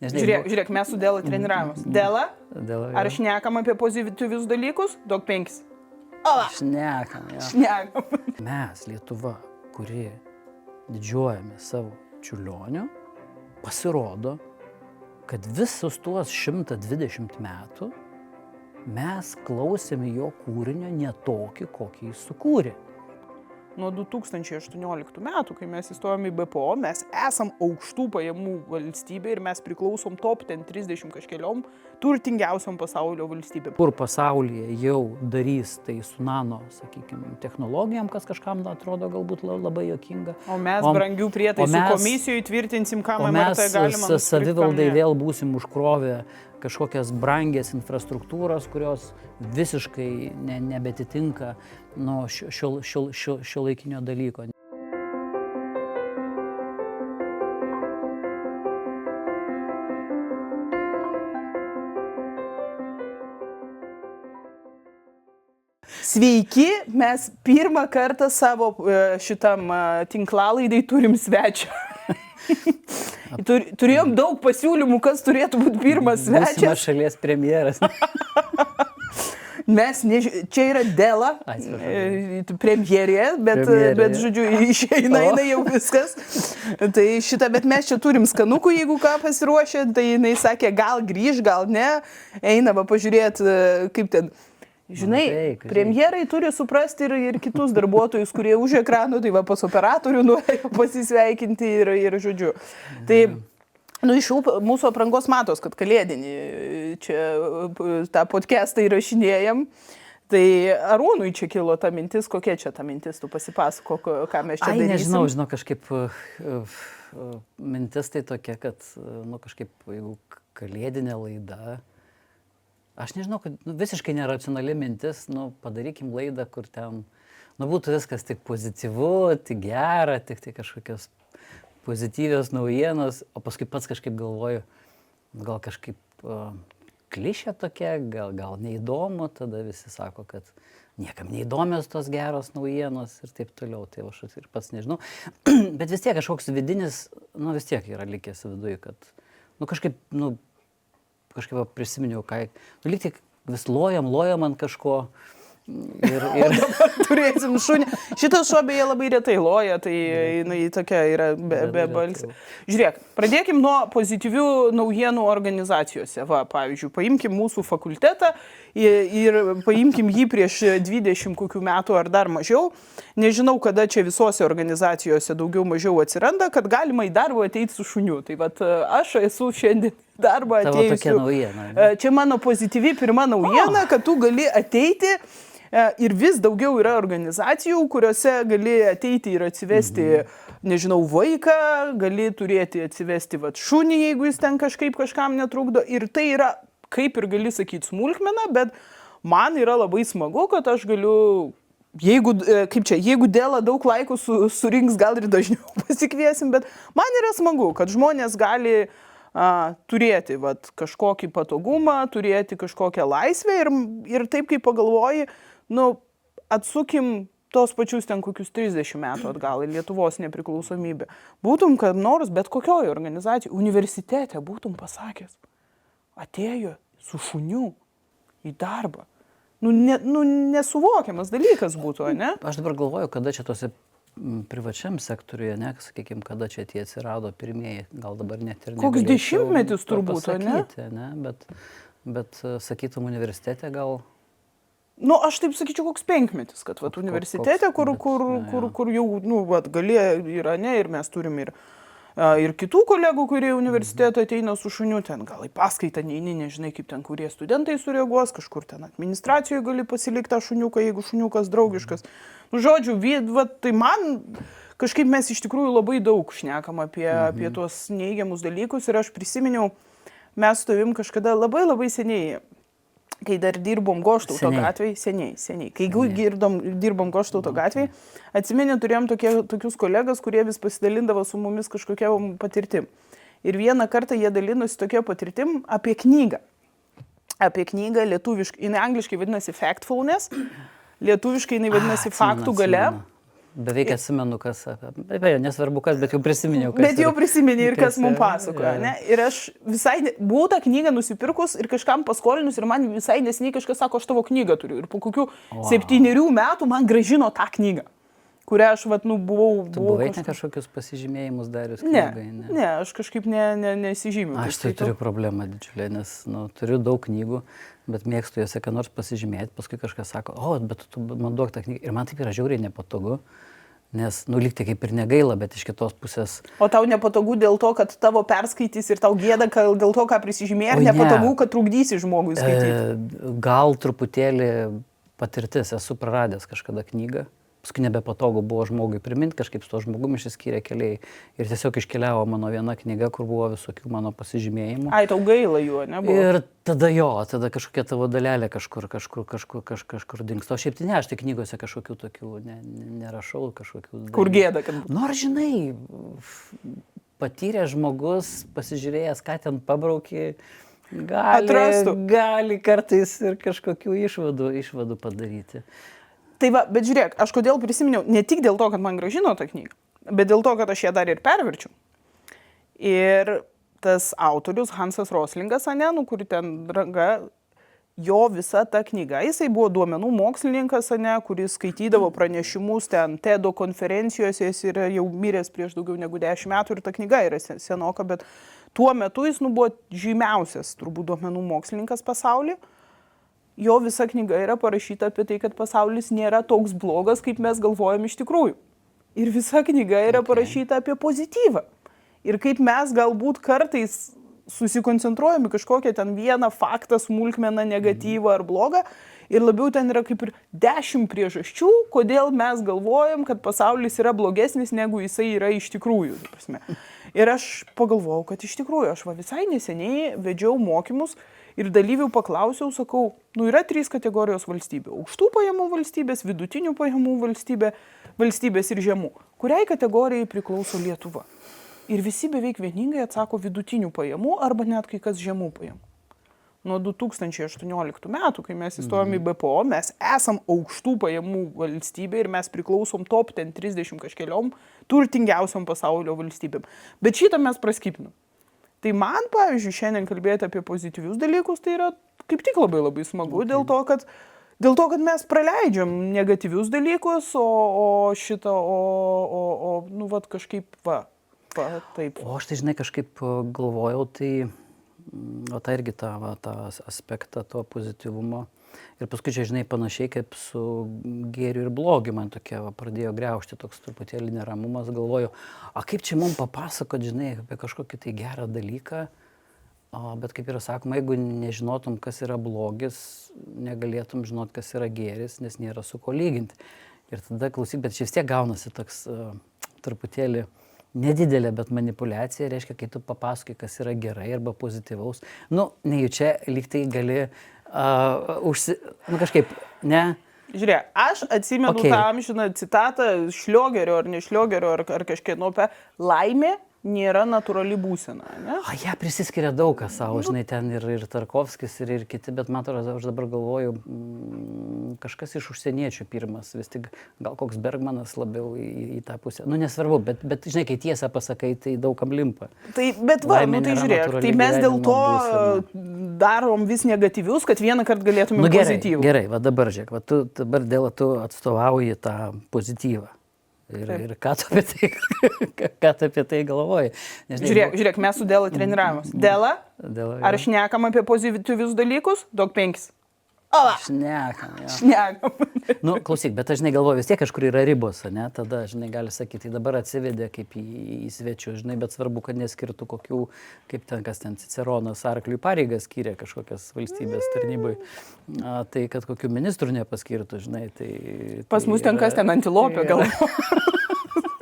Žiūrėk, mes su Dela treniravomės. Dela, ar šnekam apie pozityvius dalykus? Duok 5. Šnekam. Šnekam. Mes, Lietuva, kuri didžiuojame savo čiurlioniu, pasirodo, kad visus tuos 120 metų mes klausėme jo kūrinio ne tokį, kokį jis sukūrė. Nuo 2018 metų, kai mes įstojom į BPO, mes esam aukštų pajamų valstybė ir mes priklausom top 30 kažkeliom turtingiausiom pasaulio valstybėm. Kur pasaulyje jau darys tai su nano, sakykime, technologijom, kas kažkam atrodo galbūt labai juokinga. O mes brangių prietaisų komisijoje tvirtinsim, ką MRT galima. O mes savivaldai vėl būsim užkrovę kažkokias brangias infrastruktūros, kurios visiškai nebetitinka šio laikinio dalyko. Sveiki, mes pirmą kartą savo šitam tinklalaidai turim svečią. Turėjom daug pasiūlymų, kas turėtų būti pirmas svečias. Būsimas šalies premjeras. Čia yra Dela, premjerė, bet žodžiu, išeina jau viskas. Bet mes čia turim skanukų, jeigu ką pasiruošė, tai jinai sakė, gal grįž, gal ne, eina pažiūrėti, kaip ten. Žinai, premjerai turi suprasti ir kitus darbuotojus, kurie už ekranų, tai pas operatorių nuėjo pasisveikinti ir žodžiu. Tai, iš mūsų aprangos matos, kad kalėdinį čia tą podcastą įrašinėjam. Tai Arūnui čia kilo ta mintis, kokia čia ta mintis, tu pasipasako, ką mes čia darysim. Nežinau, kažkaip mintis tai tokia, kad, kažkaip, jeigu kalėdinė laida, aš nežinau, kad visiškai neracionali mintis, padarykim laidą, kur ten, būtų viskas tik pozityvu, tik gera, tik tai kažkokios pozityvios naujienos, o paskui pats kažkaip galvoju, gal kažkaip klišė tokia, gal neįdomu, tada visi sako, kad niekam neįdomios tos geros naujienos ir taip toliau, tai aš ir pats nežinau, bet vis tiek kažkoks vidinis, vis tiek yra likęs viduje, kad, kažkaip prisiminiau, lyg tik vis lojam ant kažko ir dabar turėsim šunį. Šitas šuo beje labai retai loja, tai jinai tokia yra be balsė. Žiūrėk, pradėkim nuo pozityvių naujienų organizacijose. Pavyzdžiui, paimkim mūsų fakultetą ir paimkim jį prieš 20 kokių metų ar dar mažiau. Nežinau, kada čia visose organizacijose daugiau mažiau atsiranda, kad galima į darbą ateiti su šuniu. Tai aš esu šiandien darbą atėjusiu. Tokia naujiena. Čia mano pozityvi pirma naujiena, kad tu gali ateiti ir vis daugiau yra organizacijų, kuriuose gali ateiti ir atsivesti, nežinau, vaiką, gali turėti atsivesti šunį, jeigu jis ten kažkam netrukdo. Ir tai yra, kaip ir gali sakyti, smulkmena, bet man yra labai smagu, kad aš galiu, jeigu Dela daug laikų surinks, gal ir dažniau pasikviesim, bet man yra smagu, kad žmonės gali turėti kažkokį patogumą, turėti kažkokią laisvę ir taip, kaip pagalvoji, atsukim tos pačius ten kokius 30 metų atgal į Lietuvos nepriklausomybę. Būtum, kad nors bet kokioje organizacijoje, universitete būtum pasakęs, atėjo su šuniu į darbą. Nesuvokiamas dalykas būtų, ne? Aš dabar galvoju, kada čia tose privačiam sektoriuje, sakykime, kada čia tie atsirado pirmieji, gal dabar net ir koks dešimtmetis turbūt, ne? Bet sakytum universitete gal... Aš taip sakyčiau, koks 5 metis, kad universitete, kur jau, galėjo yra, ne, ir mes turim ir kitų kolegų, kurie universitetą ateina su šuniu, ten gal į paskaitą neini, nežinai, kaip ten kurie studentai sureaguos, kažkur ten administracijoje gali pasilikti tą šuniuką, jeigu šuniukas draugiškas. Žodžiu, tai man kažkaip mes iš tikrųjų labai daug šnekam apie tuos neigiamus dalykus ir aš prisiminiau, mes su tavim kažkada labai labai seniai, kai dar dirbom Goštauto gatvėje, seniai. Kai dirbom Goštauto gatvėje, atsimeni, turėjom tokius kolegas, kurie vis pasidalindavo su mumis kažkokia patirtim. Ir vieną kartą jie dalinosi tokia patirtim apie knygą. Apie knygą lietuviškai, jinai angliškai vadinasi Factfulness, lietuviškai jinai vadinasi Faktų galia. beveik atsimenu, kas, nesvarbu kas, bet jau prisiminiau, kas. Bet jau prisimeni ir kas mums pasakoja, ne? Ir aš visai, buvau tą knygą nusipirkus ir kažkam paskolinus ir man visai nesiniai kažkas sako, aš tavo knygą turiu. Ir po kokių 7 metų man grąžino tą knygą, kurią aš, buvau... Tu buvai kažkokius pasižymėjimus darius knygai, ne? Ne, aš kažkaip nesižymiu. Aš tai turiu problemą didžiulę, nes turiu daug knygų, bet mėgstu juose ką nors pasižymėti, paskui kažkas sako, bet tu man duok tą knygą. Ir man taip yra žiauriai nepatogu, nes, lyg tai kaip ir negaila, bet iš kitos pusės... O tau nepatogu dėl to, kad tavo perskaitys ir tau gėda dėl to, ką prisižymėjai, ar nepatogu, kad trukdysi žmogui skaityti? Gal truputėlį patirtis, esu praradęs kažkada knygą. Paskui nebepatogu buvo žmogui priminti, kažkaip su to žmogumi išsiskyrė keliai ir tiesiog iškeliavo mano viena knyga, kur buvo visokių mano pasižymėjimų. Ai, tau gaila jų, ne? Ir tada kažkokia tavo dalelė kažkur dingsta. O šiaip tai ne, aš tai knygose kažkokių tokių nerašau, kažkokių... Kur gėda, kad... Nors, žinai, patyrė žmogus, pasižiūrėjęs, ką ten pabraukė, gali kartais ir kažkokių išvadų padaryti. Tai va, bet žiūrėk, aš kodėl prisiminiau, ne tik dėl to, kad man grąžino tą knygą, bet dėl to, kad aš ją dar ir perverčiu. Ir tas autorius, Hansas Roslingas, kur ten ranga, jo visa ta knyga, jisai buvo duomenų mokslininkas, kuris skaitydavo pranešimus ten TEDo konferencijose, jis yra jau miręs prieš daugiau negu 10 metų ir ta knyga yra senoka, bet tuo metu jis buvo žymiausias, turbūt, duomenų mokslininkas pasaulyje. Jo visa knyga yra parašyta apie tai, kad pasaulis nėra toks blogas, kaip mes galvojam iš tikrųjų. Ir visa knyga yra parašyta apie pozityvą. Ir kaip mes galbūt kartais susikoncentruojam į kažkokią ten vieną faktą, smulkmeną, negatyvą ar blogą. Ir labiau ten yra kaip ir 10 priežasčių, kodėl mes galvojam, kad pasaulis yra blogesnis, negu jisai yra iš tikrųjų. Ir aš pagalvojau, kad iš tikrųjų aš visai neseniai vedžiau mokymus. Ir dalyvių paklausiau, sakau, yra 3 kategorijos valstybių. Aukštų pajamų valstybės, vidutinių pajamų valstybės ir žemų. Kuriai kategorijai priklauso Lietuva? Ir visi beveik vieningai atsako vidutinių pajamų arba net kai kas žemų pajamų. Nuo 2018 metų, kai mes įstojom į BPO, mes esam aukštų pajamų valstybė ir mes priklausom top 30 kažkeliom turtingiausiom pasaulio valstybėm. Bet šitą mes praskipinam. Tai man, pavyzdžiui, šiandien kalbėti apie pozityvius dalykus, tai yra kaip tik labai smagu, dėl to, kad mes praleidžiam negatyvius dalykus, kažkaip, taip. O aš tai, žinai, kažkaip galvojau, tai irgi tą aspektą to pozityvumo. Ir paskui čia, žinai, panašiai kaip su gėriu ir blogiu, man tokia pradėjo griaužti toks truputėlį neramumas, galvoju, kaip čia mums papasakot, žinai, apie kažkokį tai gerą dalyką, bet kaip yra sakoma, jeigu nežinotum, kas yra blogis, negalėtum žinot, kas yra gėris, nes nėra su ko lyginti. Ir tada klausyk, bet čia vis tiek gaunasi toks truputėlį nedidelė, bet manipulacija, reiškia, kai tu papasakai, kas yra gerai arba pozityvaus, nejučia lyg tai gali kažkaip, ne? Žiūrėk, aš atsimenu tą amžiną citatą Šliogerio ar ne Šliogerio ar kažkieno apie laimė nėra natūrali būsena, ne? Ją prisiskiria daug kas savo, žinai, ten ir Tarkovskis ir kiti, bet man atrodo, aš dabar galvoju, kažkas iš užsieniečių pirmas, vis tik gal koks Bergmanas labiau į tą pusę. Nesvarbu, bet žinai, kai tiesą pasakai, tai daugam limpa. Tai žiūrėk, tai mes dėl to darom vis negatyvius, kad vieną kartą galėtume pozityvų. Gerai, va dabar žiūrėk, dabar tu atstovauji tą pozityvą. Ir ką tu apie tai galvoji? Žiūrėk, mes su Dela treniravomės. Dela, ar šnekam apie pozityvius dalykus? Duok 5. Šnekam. Klausyk, bet aš, žinai, galvoju, vis tiek kažkur yra ribos, ne? Tada, žinai, gali sakyti, tai dabar atsivedė kaip į svečių, žinai, bet svarbu, kad neskirtų kokių, kaip ten, kas ten Ciceronas arkliui pareigas skyrė kažkokias valstybės tarnybai, tai kad kokių ministrų nepaskirtų, žinai, tai... Pas mus ten kas ten antilopė galvo.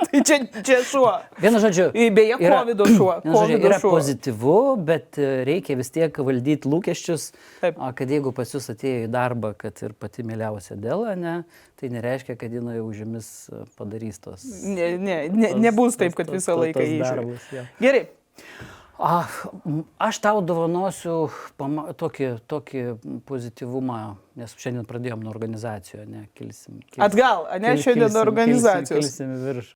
Tai čia šuo. Vienu žodžiu, beje, COVID šuo. Yra pozityvu, bet reikia vis tiek valdyti lūkesčius, kad jeigu pas jūs atėjo į darbą, kad ir pati mieliausia Dela, tai nereiškia, kad jinai užimis padarys tos. Nebus taip, kad visą laiką įžiūrė. Gerai. Aš tau dovanosiu tokį pozityvumą, nes šiandien pradėjom nuo organizacijų, ne, kilsim. Atgal, ne, šiandien nuo organizacijos. Kilsim į viršų.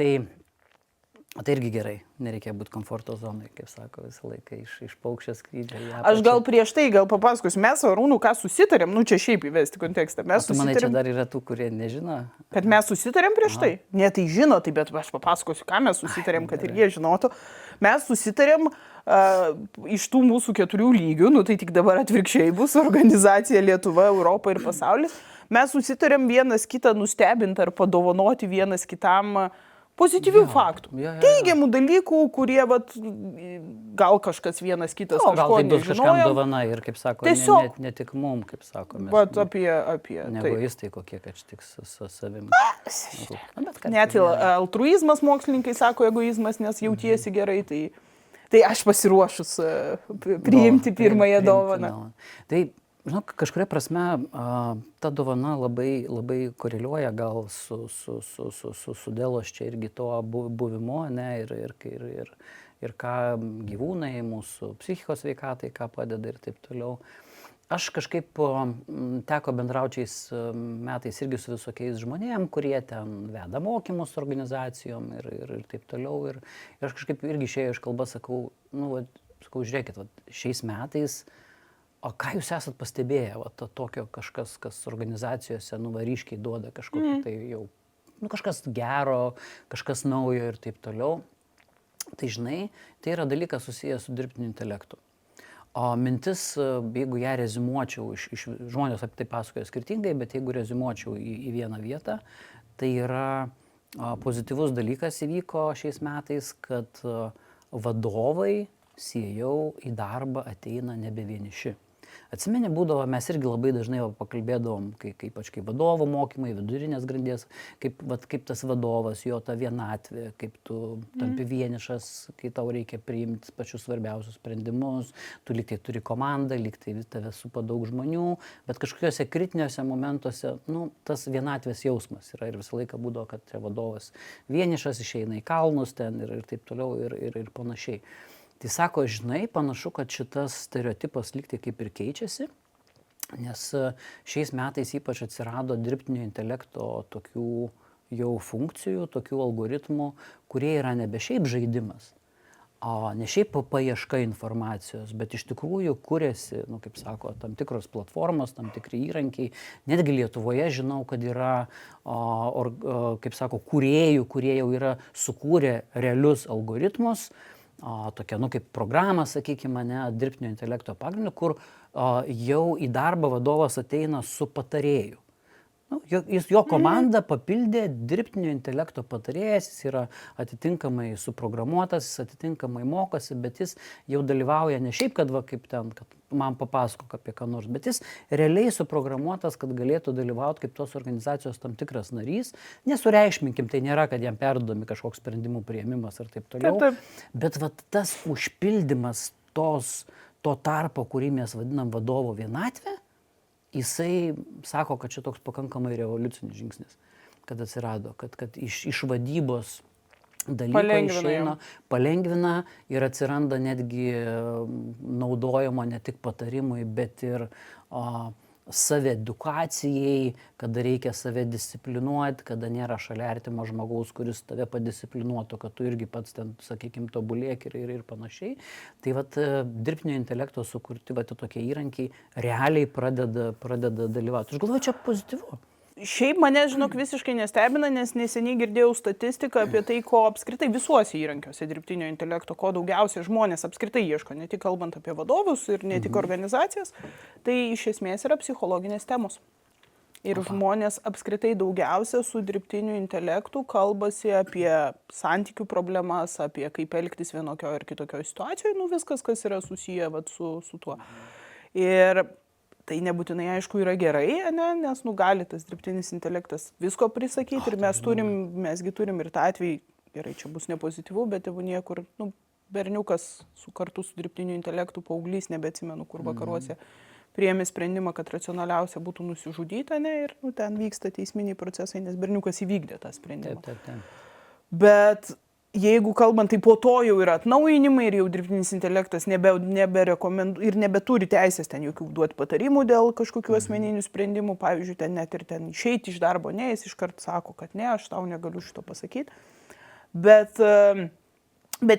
Tai irgi gerai, nereikia būti komforto zonai, kaip sako, visą laiką iš paukščio skrydžio. Aš gal prieš tai papasakosiu, mes Arūnu ką susitarėm, čia šiaip įvesti kontekstą. Tu manai, čia dar yra tų, kurie nežino? Kad mes susitarėm prieš tai? Ne, tai žino, tai bet aš papasakosiu, ką mes susitarėm, kad ir jie žinotų. Mes susitarėm iš tų mūsų 4 lygių, tai tik dabar atvirkščiai bus organizacija Lietuva, Europa ir pasaulis. Mes susitarėm vienas kitą nustebinti ar padovanoti vienas kitam pozityvių faktų. Teigiamų dalykų, kurie gal kažkas vienas kitas kažko nežinojo. Gal tai bus kažkam dovana ir, kaip sako, ne tik mum, kaip sako. Apie ne egoistai kokie, kad tik su savimi. Net altruizmas mokslininkai sako egoizmas, nes jautiesi gerai, tai aš pasiruošus priimti pirmąją dovaną. Tai žinok, kažkuria prasme ta dovana labai koreliuoja gal su dėlos čia irgi to buvimu, ne, ir ką gyvūnai, mūsų psichikos sveikatai, ką padeda ir taip toliau. Aš kažkaip teko bendraučiais metais irgi su visokiais žmonėm, kurie ten veda mokymus organizacijom ir taip toliau. Ir aš kažkaip irgi išėjau iš kalbą, sakau, žiūrėkit, šiais metais o ką jūs esat pastebėję, tokio kažkas, kas organizacijose ryškiai duoda kažkokį tai jau, kažkas gero, kažkas naujo ir taip toliau. Tai žinai, tai yra dalykas susijęs su dirbtiniu intelektu. O mintis, jeigu ją rezimuočiau, žmonės apie tai pasakoja skirtingai, bet jeigu rezimuočiau į vieną vietą, tai yra pozityvus dalykas įvyko šiais metais, kad vadovai CEO į darbą ateina nebe vieniši. Atsimeni, būdavo, mes irgi labai dažnai pakalbėdavom, ypač kaip vadovų mokymai, vidurinės grandies, kaip tas vadovas, jo ta vienatvė, kaip tu tampi vienišas, kai tau reikia priimti pačius svarbiausius sprendimus, tu lyg tai turi komandą, lyg tai tave supa daug žmonių, bet kažkokiuose kritiniuose momentuose, tas vienatvės jausmas yra ir visą laiką būdavo, kad čia vadovas vienišas, išeina į kalnus ten ir taip toliau ir panašiai. Tai sako, žinai, panašu, kad šitas stereotipas lyg tai kaip ir keičiasi, nes šiais metais ypač atsirado dirbtinio intelekto tokių jau funkcijų, tokių algoritmų, kurie yra nebe šiaip žaidimas, ne šiaip paieška informacijos, bet iš tikrųjų kuriasi, kaip sako, tam tikros platformos, tam tikri įrankiai. Netgi Lietuvoje žinau, kad yra, kaip sako, kūrėjų, kurie jau yra sukūrę realius algoritmus, tokia, kaip programa, sakykime, dirbtinio intelekto pagrindu, kur jau į darbą vadovas ateina su patarėju. Jo komanda papildė dirbtinio intelekto patarėjas, jis yra atitinkamai suprogramuotas, jis atitinkamai mokosi, bet jis jau dalyvauja ne šiaip, kad kaip ten, kad man papasakok apie ką nors, bet jis realiai suprogramuotas, kad galėtų dalyvauti kaip tos organizacijos tam tikras narys. Nesureikšminkim, tai nėra, kad jam perduodami kažkoks sprendimų priėmimas ir taip toliau. Taip. Bet tas užpildymas to tarpo, kurį mes vadinam vadovo vienatvė, jisai sako, kad čia toks pakankamai revoliucinis žingsnis, kad atsirado, kad iš vadybos dalyko išeina, palengvina ir atsiranda netgi naudojama ne tik patarimui, bet ir saviedukacijai, kada reikia save disciplinuoti, kada nėra šalia artimo žmogaus, kuris tave padisciplinuotų, kad tu irgi pats ten, sakykime, tobulėk ir panašiai. Tai dirbtinio intelekto sukurti tokie įrankiai realiai pradeda dalyvauti. Aš galvoju, čia pozityvu. Šiaip mane, žinok, visiškai nestebina, nes neseniai girdėjau statistiką apie tai, ko apskritai visuose įrankiuose dirbtinio intelekto, ko daugiausiai žmonės apskritai ieško, ne tik kalbant apie vadovus ir ne tik organizacijas, tai iš esmės yra psichologinės temos. Ir žmonės apskritai daugiausia su dirbtiniu intelektu kalbasi apie santykių problemas, apie kaip elgtis vienokio ir kitokio situacijoje, viskas, kas yra susiję su tuo. Ir tai nebūtinai, aišku, yra gerai, nes gali tas dirbtinis intelektas visko prisakyti ir mesgi turim ir tą atvejį, gerai, čia bus nepozityvu, bet tebūnie, kur berniukas kartu su dirbtiniu intelektu, paauglys, nebeatsimenu, kur vakaruose, priėmė sprendimą, kad racionaliausia būtų nusižudyti, ir ten vyksta teisminiai procesai, nes berniukas įvykdė tą sprendimą. Taip. Bet jeigu kalbant, tai po to jau yra atnaujinimai ir jau dirbtinis intelektas ir nebeturi teisės ten jokių duoti patarimų dėl kažkokių asmeninių sprendimų, pavyzdžiui, ten net ir ten išeiti iš darbo, ne, jis iškart sako, kad ne, aš tau negaliu šito pasakyti. Bet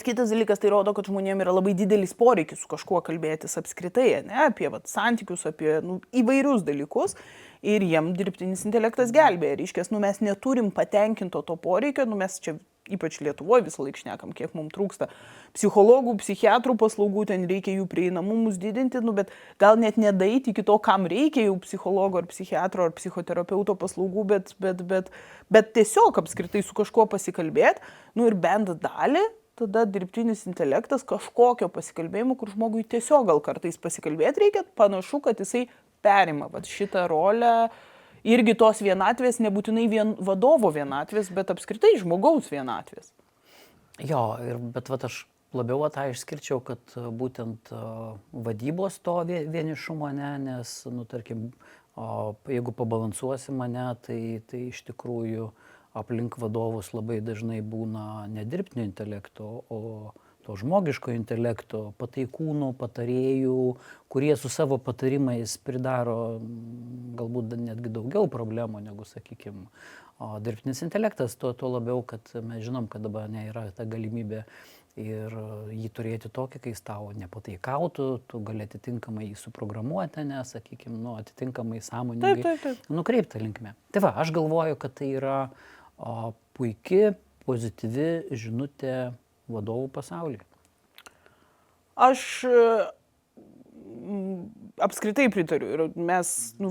kitas dalykas, tai rodo, kad žmonėms yra labai didelis poreikis su kažkuo kalbėtis apskritai, ne, apie santykius, apie įvairius dalykus ir jiem dirbtinis intelektas gelbėja. Reiškia, mes neturim patenkinto to poreikio, mes čia ypač Lietuvoje visą laiką šnekam, kiek mums trūksta psichologų, psichiatrų paslaugų, ten reikia jų prieinamumus didinti, bet gal net nedaeiti iki to, kam reikia jau psichologo ar psichiatro ar psichoterapeuto paslaugų, bet tiesiog apskritai su kažkuo pasikalbėti, ir bent dalį, tada dirbtinis intelektas kažkokio pasikalbėjimo, kur žmogui tiesiog gal kartais pasikalbėti reikia, panašu, kad jisai perima šitą rolę. Irgi tos vienatvės, nebūtinai vadovo vienatvės, bet apskritai žmogaus vienatvės. Jo, bet aš labiau tą išskirčiau, kad būtent vadybos to vienišumo, nes, tarkim, jeigu pabalansuosi mane, tai iš tikrųjų aplink vadovus labai dažnai būna ne dirbtinio intelekto, o to žmogiško intelekto, pataikūnų, patarėjų, kurie su savo patarimais pridaro galbūt netgi daugiau problemų negu, sakykime, dirbtinis intelektas. Tuo labiau, kad mes žinom, kad dabar yra ta galimybė ir jį turėti tokį, kai jis tau nepataikautų, tu gali atitinkamai jį suprogramuoti, sakykime, atitinkamai sąmoningai nukreiptą linkme. Tai aš galvoju, kad tai yra puikia, pozityvi žinutė vadovų pasaulyje. Aš apskritai pritariu ir mes,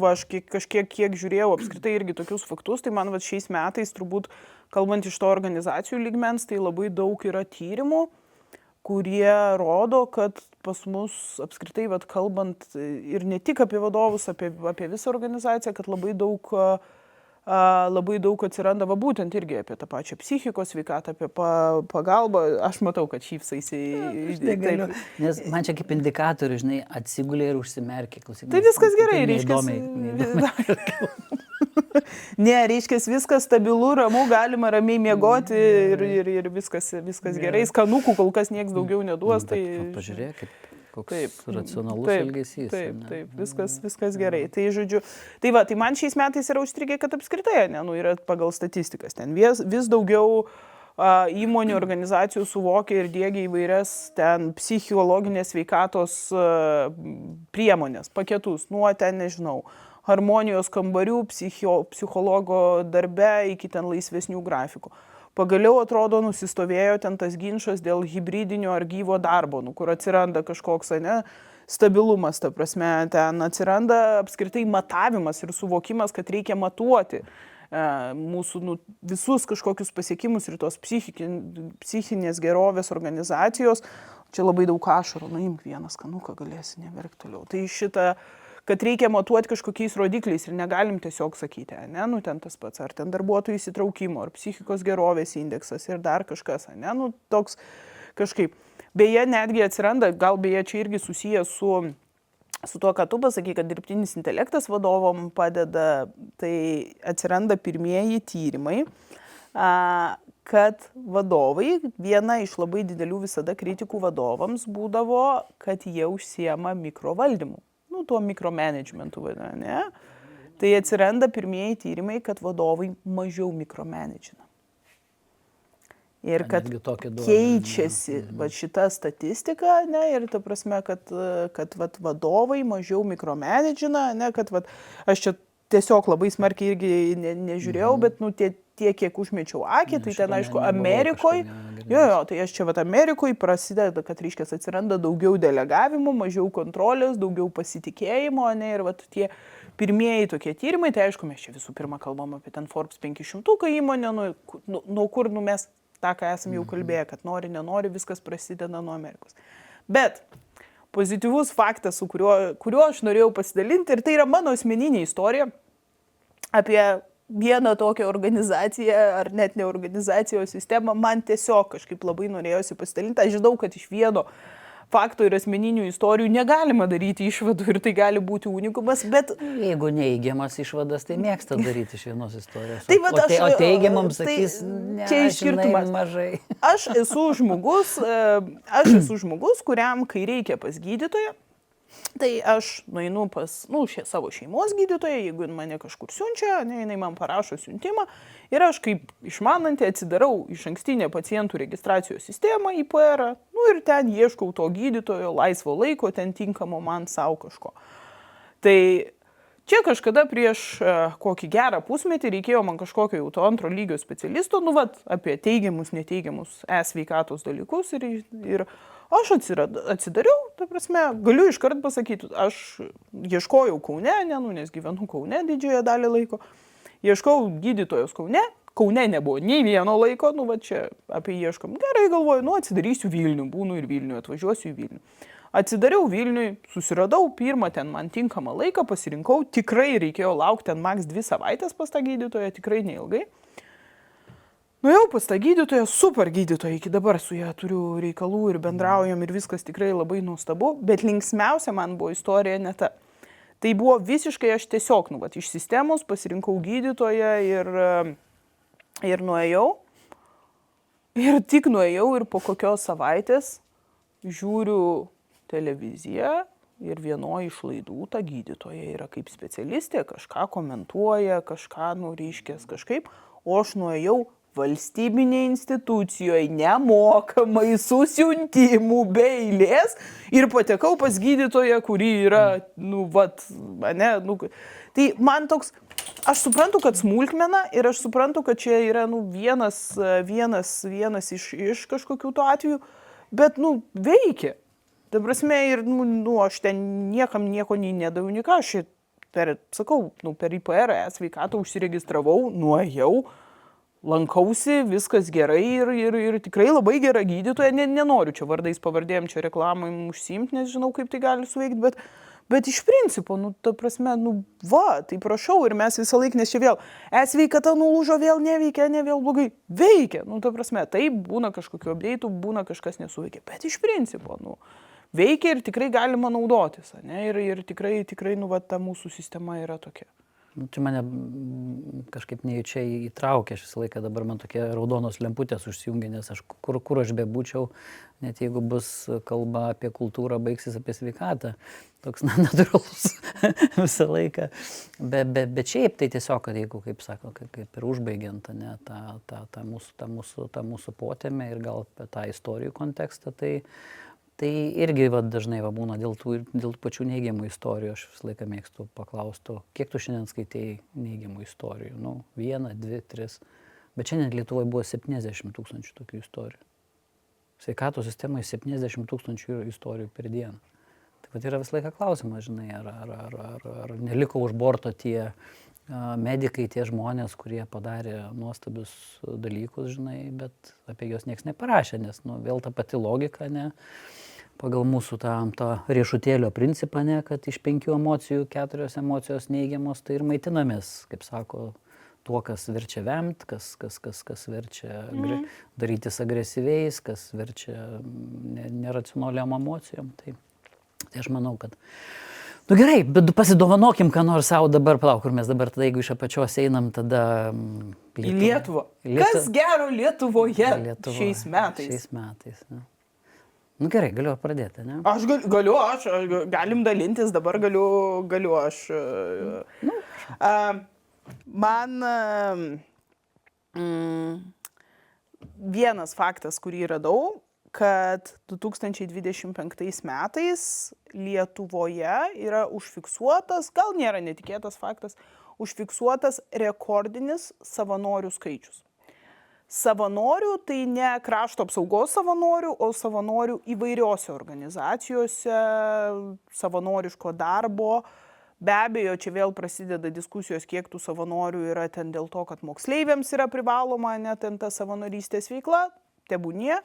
aš kažkiek žiūrėjau apskritai irgi tokius faktus, tai man šiais metais turbūt, kalbant iš to organizacijų lygmens, tai labai daug yra tyrimų, kurie rodo, kad pas mus apskritai, kalbant ir ne tik apie vadovus, apie visą organizaciją, kad labai daug atsiranda būtent irgi apie tą pačią psichikos sveikatą, apie pagalbą. Aš matau, kad šypsaisi. Nes man čia kaip indikatorius, atsigulė ir užsimerkė. Tai viskas gerai, reiškia. Ne, reiškia, viskas stabilu, ramu, galima ramiai miegoti ir viskas gerai. Skanukų kol kas nieks daugiau neduos. Pažiūrėk, koks racionalus elgesys. Taip, viskas gerai. Tai žodžiu, tai man šiais metais yra užstrigę, kad apskritai, yra pagal statistikas. Ten vis daugiau įmonių, organizacijų suvokia ir diegia įvairias ten psichologinės sveikatos priemonės, paketus, nuo ten, nežinau, harmonijos kambarių, psichologo darbe iki ten laisvesnių grafikų. Pagaliau, atrodo, nusistovėjo ten tas ginčas dėl hibridinio ar gyvo darbo, kur atsiranda kažkoks, stabilumas, ta prasme, ten atsiranda apskritai matavimas ir suvokimas, kad reikia matuoti mūsų visus kažkokius pasiekimus ir tos psichinės gerovės organizacijos. Čia labai daug ašarų, imk vieną skanuką, galėsi neverkti toliau. Tai šitą, kad reikia matuoti kažkokiais rodikliais ir negalim tiesiog sakyti, ten tas pats, ar ten darbuotojų įsitraukimo, ar psichikos gerovės indeksas ir dar kažkas, toks kažkaip. Beje, netgi atsiranda, gal beje čia irgi susijęs su tuo, ką tu pasakai, kad dirbtinis intelektas vadovom padeda, tai atsiranda pirmieji tyrimai, kad vadovai, viena iš labai didelių visada kritikų vadovams būdavo, kad jie užsiema mikrovaldymu. Tuo mikromanagementu vadina, Tai atsiranda pirmieji tyrimai, kad vadovai mažiau mikromanagina. Ir kad keičiasi šita statistika, ir ta prasme, kad vadovai mažiau mikromanagina, kad aš čia tiesiog labai smarkiai irgi nežiūrėjau, bet tiek, kiek užmečiau akį, tai ten, aišku, Amerikoje, tai aš čia Amerikoje prasideda, kad, reiškia, atsiranda daugiau delegavimo, mažiau kontrolės, daugiau pasitikėjimo, ir tie pirmieji tokie tyrimai, tai aišku, mes čia visų pirma kalbam apie ten Forbes 500 įmonę, nuo kur mes tą, ką esam jau kalbėję, kad nori, nenori, viskas prasideda nuo Amerikos. Bet pozityvus faktas, su kuriuo aš norėjau pasidalinti, ir tai yra mano asmeninė istorija apie vieną tokią organizaciją, ar net ne organizacijos sistemą, man tiesiog kažkaip labai norėjosi pasidalinti. Aš žinau, kad iš vieno fakto ir asmeninių istorijų negalima daryti išvadų ir tai gali būti unikumas, bet... Jeigu neįgiamas išvadas, tai mėgsta daryti iš vienos istorijos. Tai vat o teigiamam tai sakys, ne, čia žinai, skirtumas. mažai. Aš esu žmogus, kuriam, kai reikia pas gydytoją, tai aš nueinu pas savo šeimos gydytoją, jeigu mane kažkur siunčia, jinai man parašo siuntimą ir aš kaip išmanantį atsidarau išankstinę pacientų registracijos sistemą IPR ir ten ieškau to gydytojo laisvo laiko, ten tinkamo man savo kažko. Tai čia kažkada prieš kokį gerą pusmetį reikėjo man kažkokio jau to antro lygio specialisto, apie teigiamus, neteigiamus sveikatos dalykus ir aš atsidariau, ta prasme, galiu iškart pasakyti, aš ieškojau Kaune, nes gyvenu Kaune didžiąją dalį laiko, ieškojau gydytojos Kaune nebuvo nei vieno laiko, čia apie ieškom, gerai galvoju, atsidarysiu Vilnių, būnu ir Vilnių, atvažiuosiu į Vilnių. Atsidariau Vilniui, susiradau pirmą ten man tinkamą laiką, pasirinkau, tikrai reikėjo laukti ten maks 2 savaitės pas tą gydytoją, tikrai neilgai. Nuėjau pas tą gydytoją, super gydytoją, iki dabar su ją turiu reikalų ir bendraujam ir viskas tikrai labai nuostabu, bet linksmiausia man buvo istorija ne ta. Tai buvo visiškai aš tiesiog, iš sistemos pasirinkau gydytoją ir nuėjau. Ir tik nuėjau ir po kokios savaitės žiūriu televiziją ir vienoje iš laidų ta gydytoja yra kaip specialistė, kažką komentuoja, kažką reiškės kažkaip, o aš nuėjau valstybinėje institucijoje nemokamai su siuntimu be eilės ir patekau pas gydytoją, kuri yra, Tai man toks, aš suprantu, kad smulkmena ir aš suprantu, kad čia yra, vienas iš kažkokių to atvejų, bet, veikia. Ta prasme, ir, aš ten niekam nieko nedaviau, nei ką, aš per IPR sveikatą užsiregistravau, nuėjau, lankausi, viskas gerai ir tikrai labai gera gydytoja, nenoriu čia vardais pavardėm, čia reklamai užsiimti, nes žinau, kaip tai gali suveikti, bet iš principo, ta prasme, tai prašau ir mes visą laiką, nes čia vėl, sveikata nulūžo, vėl neveikia, ne vėl blogai, veikia, ta prasme, taip, būna kažkokiu updeitų, būna kažkas nesuveikia, bet iš principo, veikia ir tikrai galima naudotis, ir tikrai, ta mūsų sistema yra tokia. Čia mane kažkaip nejučia įtraukė, aš visą laiką dabar man tokie raudonos lemputės užsijungia, nes aš kur aš bebūčiau, net jeigu bus kalba apie kultūrą, baigsis apie sveikatą, toks natūralus visą laiką. Bet šiaip tai tiesiog, kad jeigu, kaip sako, kaip ir užbaigiant tą mūsų potėmę ir gal apie tą istorijų kontekstą, tai irgi dažnai būna dėl tų pačių neigiamų istorijų. Aš visą laiką mėgstu paklausti, kiek tu šiandien skaitei neigiamų istorijų? 1, 2, 3. Bet šiandien Lietuvoje buvo 70 000 tokių istorijų. Sveikatos sistemoje 70 000 istorijų per dieną. Tai yra visą laiką klausimas, žinai, ar neliko už borto tie medikai, tie žmonės, kurie padarė nuostabius dalykus, žinai, bet apie juos nieks neparašė, nes vėl ta pati logika, pagal mūsų tą riešutėlio principą, kad iš 5 emocijų 4 emocijos neigiamos, tai ir maitinamės, kaip sako, tuo, kas verčia vemt, kas verčia darytis agresyviais, kas verčia neracionaliom emocijom. Tai aš manau, kad gerai, bet pasidovanokim, ką nors savo dabar, kur mes dabar tada, jeigu iš apačios einam, tada į Lietuvą. Kas gero Lietuvoje šiais metais? Šiais metais, ne? Gerai, galiu pradėti, ne? Aš galim dalintis, dabar galiu aš. Man vienas faktas, kurį radau, kad 2025 metais Lietuvoje yra užfiksuotas, gal nėra netikėtas faktas, užfiksuotas rekordinis savanorių skaičius. Savanorių tai ne krašto apsaugos savanorių, o savanorių įvairiose organizacijose, savanoriško darbo. Be abejo, čia vėl prasideda diskusijos, kiek tų savanorių yra ten dėl to, kad moksleiviams yra privaloma, ten ta savanorystės veikla, tebūnie.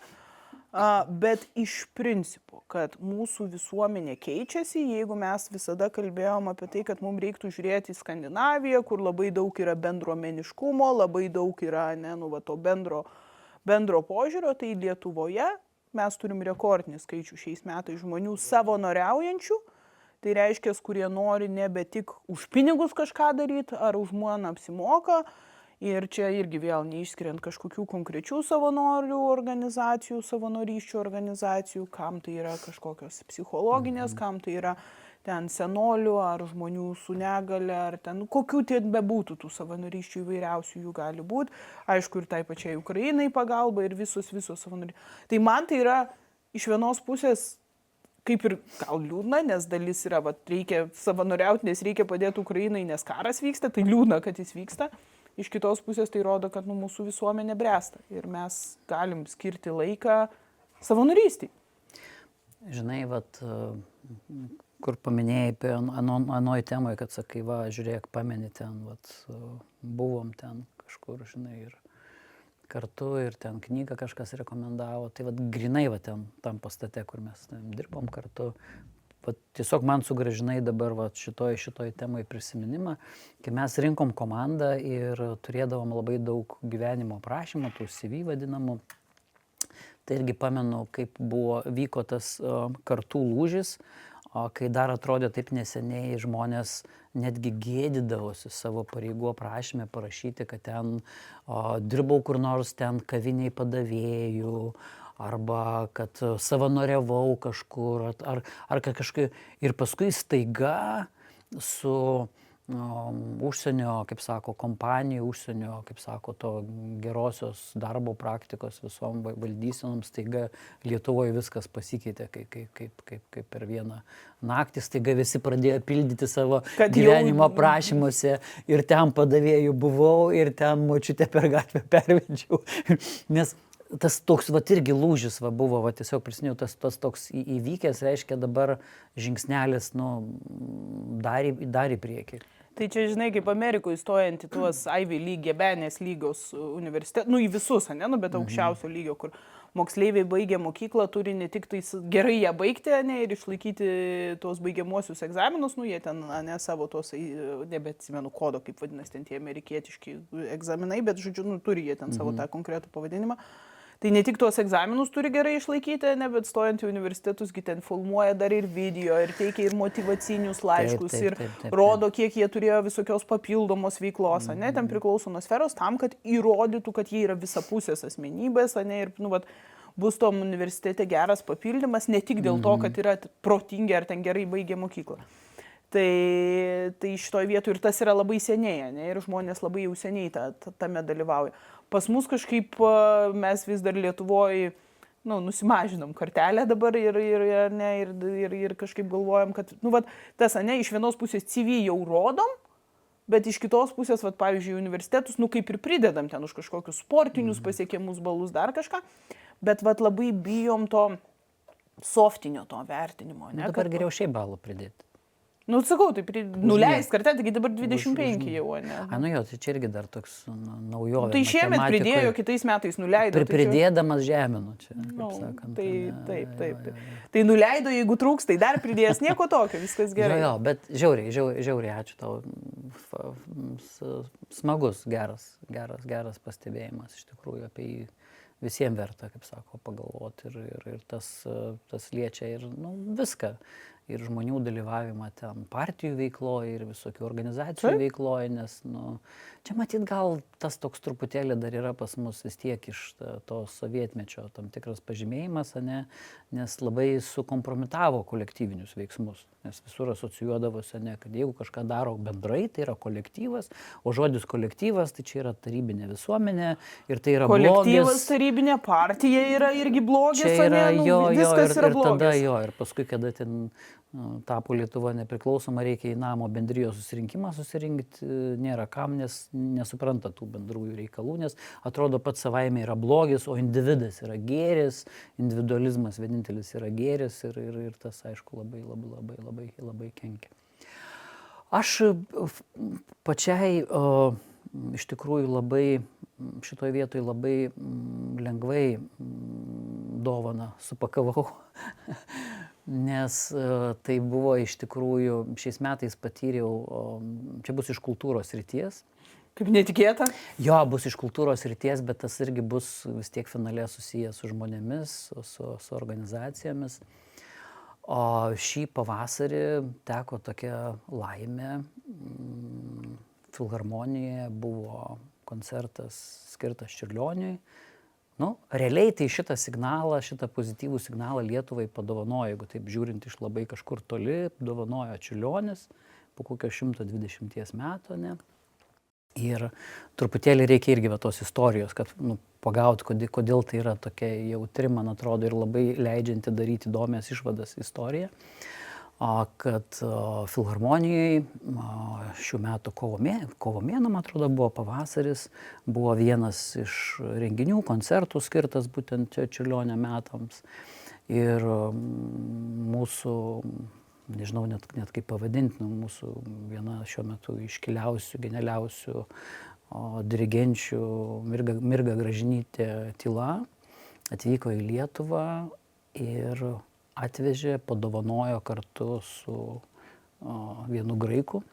Bet iš principo, kad mūsų visuomenė keičiasi, jeigu mes visada kalbėjom apie tai, kad mums reiktų žiūrėti į Skandinaviją, kur labai daug yra bendruomeniškumo, labai daug yra to bendro požiūrio, tai Lietuvoje mes turim rekordinį skaičių šiais metais žmonių savanoriaujančių. Tai reiškia, kurie nori nebe tik už pinigus kažką daryti, ar už žmoną apsimoka. Ir čia irgi vėl neišskiriant kažkokių konkrečių savanorių organizacijų, savanorysčių organizacijų, kam tai yra kažkokios psichologinės, kam tai yra ten senolių ar žmonių su negale, ar ten kokių ten bebūtų tų savanorysčių įvairiausių jų gali būti. Aišku, ir tai pačiai Ukrainai pagalba ir visos savanorysčių. Tai man tai yra iš vienos pusės kaip ir gal liūdna, nes dalis yra, reikia savanoriauti, nes reikia padėti Ukrainai, nes karas vyksta, tai liūdna, kad jis vyksta. Iš kitos pusės tai rodo, kad mūsų visuomenė bręsta ir mes galim skirti laiką savanorystei. Žinai, kur paminėjai apie anoj temai, kad sakai, žiūrėk, pameni ten, buvom ten kažkur, žinai, ir kartu ir ten knygą kažkas rekomendavo. Tai grinai ten tam pastate, kur mes dirbom kartu. Tiesiog man sugrąžinai dabar šitoj temai prisiminimą, kai mes rinkom komandą ir turėdavom labai daug gyvenimo aprašymų, tų CV vadinamų. Tai irgi pamenu, kaip vyko tas kartų lūžis, kai dar atrodė taip neseniai žmonės netgi gėdydavosi savo pareigų aprašyme parašyti, kad ten dirbau kur nors ten kaviniai padavėjų, arba kad savanoriavau kažkur, ar kažkaip. Ir paskui staiga su užsienio, kaip sako, kompanijų, užsienio, kaip sako, to gerosios darbo praktikos visom valdysenom, staiga Lietuvoje viskas pasikeitė, kaip per vieną naktį, staiga visi pradėjo pildyti savo gyvenimo aprašymuose ir ten padavėjų buvau ir ten močiutę per gatvę pervedžiau. Nes tas toks irgi lūžis buvo, tiesiog prisiminiau, tas toks įvykęs, reiškia dabar žingsnelis, dar į priekį. Tai čia, žinai, kaip Amerikoje stojant į tuos Ivy League, gebenės lygos universitetus, į visus, bet aukščiausio lygio, kur moksleiviai baigia mokyklą, turi ne tik tai gerai ją baigti, ir išlaikyti tuos baigiamuosius egzaminus, jie ten, savo tos, nebeatsimenu kodo, kaip vadinasi, ten tie amerikietiški egzaminai, bet, žodžiu, turi jie ten savo tą konkretų pavadinimą. Tai ne tik tuos egzaminus turi gerai išlaikyti, bet stojant į universitetus, ten filmuoja dar ir video, ir teikia ir motyvacinius laiškus, ir rodo, kiek jie turėjo visokios papildomos veiklos, ten priklauso nuo sferos, tam, kad įrodytų, kad jie yra visapusės asmenybės, ir bus tom universitete geras papildymas, ne tik dėl to, kad yra protingi ar ten gerai baigė mokyklą. Tai šitoj vietoj ir tas yra labai seniai, ir žmonės labai jau seniai tame dalyvauja. Pas mus kažkaip mes vis dar Lietuvoje nusimažinom kartelę dabar ir kažkaip galvojam, kad tas iš vienos pusės CV jau rodom, bet iš kitos pusės, pavyzdžiui, universitetus, kaip ir pridedam ten už kažkokius sportinius pasiekimus, balus, dar kažką, bet labai bijom to softinio to vertinimo. Dabar geriau šiaip balų pridėti. Sakau, tai nuleis kartelę, taigi dabar 25 jau, ne? Tai čia irgi dar toks naujovė. Tai šiemet pridėjo, kitais metais nuleido. Pridėdamas žeminu čia, kaip sakant. Taip. Tai nuleido, jeigu trūks, tai dar pridės, nieko tokio, viskas gerai. Jo, bet žiauriai, ačiū tau. Smagus, geras pastebėjimas, iš tikrųjų, apie jį visiems verta, kaip sako, pagalvoti ir tas liečia ir viską. Ir žmonių dalyvavimą ten partijų veikloje ir visokių organizacijų veikloje, nes čia matyt gal tas toks truputėlį dar yra pas mus vis tiek iš to sovietmečio tam tikras pažymėjimas, nes labai sukompromitavo kolektyvinius veiksmus, nes visur asocijuodavosi, kad jeigu kažką daro bendrai, tai yra kolektyvas, o žodis kolektyvas, tai čia yra tarybinė visuomenė ir tai yra blogis. Kolektyvas, tarybinė partija yra irgi blogis, viskas yra blogis. Ir paskui, kada ten tapo Lietuva nepriklausoma, reikia į namo bendrijos susirinkimą susirinkti, nėra kam, nes nesupranta tų bendrųjų reikalų, nes atrodo pats savaime yra blogis, o individas yra gėris, individualizmas vienintelis yra gėris ir tas, aišku, labai kenkia. Aš pačiai iš tikrųjų labai šitoje vietoje labai lengvai dovaną supakavau. Nes tai buvo iš tikrųjų, šiais metais patyriau, čia bus iš kultūros srities, Kaip netikėta. Jo, bus iš kultūros srities, bet tas irgi bus vis tiek finale susijęs su žmonėmis, su organizacijomis. O šį pavasarį teko tokia laimė. Filharmonijoje buvo koncertas skirtas Čiurlioniui. Realiai tai šitą signalą, šitą pozityvų signalą Lietuvai padovanojo, jeigu taip žiūrint iš labai kažkur toli, dovanojo Čiurlionis po kokio 120 metų, ne? Ir truputėlį reikia irgi tos istorijos, kad pagauti, kodėl tai yra tokia jautri, man atrodo, ir labai leidžianti daryti įdomias išvadas istoriją. Kad Filharmonijai šių metų kovo mėnuo, man atrodo, buvo pavasaris, buvo vienas iš renginių, koncertų skirtas būtent Čiurlionio metams. Ir mūsų, nežinau net kaip pavadinti, mūsų viena šiuo metu iškiliausių, genialiausių dirigenčių Mirga Gražinytė Tyla atvyko į Lietuvą ir atvežė, padovanojo kartu su vienu graiku,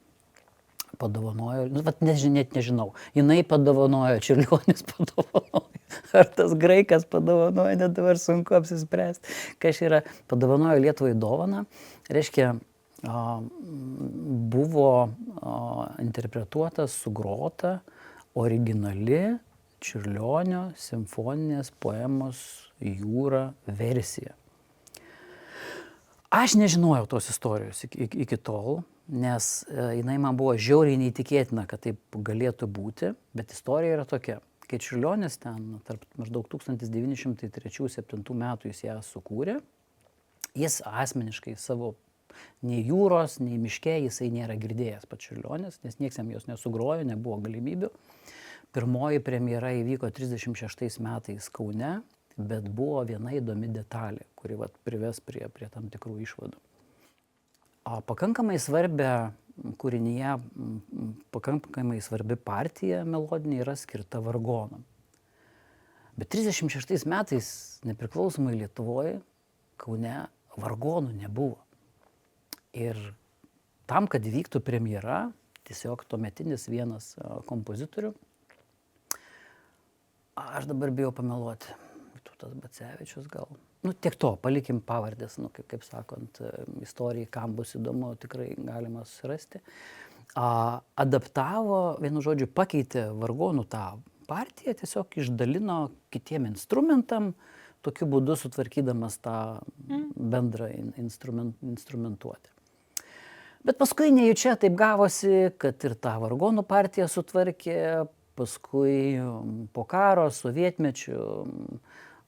padovanojo, net nežinau, jinai padovanojo, Čiurlionis padovanojo, ar tas graikas padovanojo, net dabar sunku apsispręsti, kas yra, padovanojo Lietuvai dovaną, reiškia, buvo interpretuota, sugrota originali Čiurlionio simfoninės poemos Jūra versija. Aš nežinojau tos istorijos iki tol, nes jinai man buvo žiauriai neįtikėtina, kad taip galėtų būti, bet istorija yra tokia. Kai Čiurlionis ten tarp maždaug 1903-1907 metų jis ją sukūrė, jis asmeniškai savo nei jūros, nei miške jisai nėra girdėjęs pats Čiurlionis, nes nieks jam jos nesugrojo, nebuvo galimybių. Pirmoji premjera įvyko 1936 metais Kaune. Bet buvo viena įdomi detalė, kuri prives prie tam tikrų išvadų. Pakankamai svarbia kūrinyje, pakankamai svarbi partija melodinė yra skirta vargonam. Bet 1936 metais nepriklausomai Lietuvoje Kaune vargonų nebuvo. Ir tam, kad įvyktų premjera, tiesiog tuometinis vienas kompozitorių, aš dabar bijau pameluoti, Vytautas Bacevičius gal. Tiek to, palikim pavardės, kaip sakant, istorijai, kam bus įdomu, tikrai galima susirasti. Adaptavo, vienu žodžiu, pakeitė vargonų tą partiją, tiesiog išdalino kitiem instrumentam, tokiu būdu sutvarkydamas tą bendrą instrumentuotę. Bet paskui nejučia taip gavosi, kad ir tą vargonų partiją sutvarkė, paskui po karo, sovietmečių,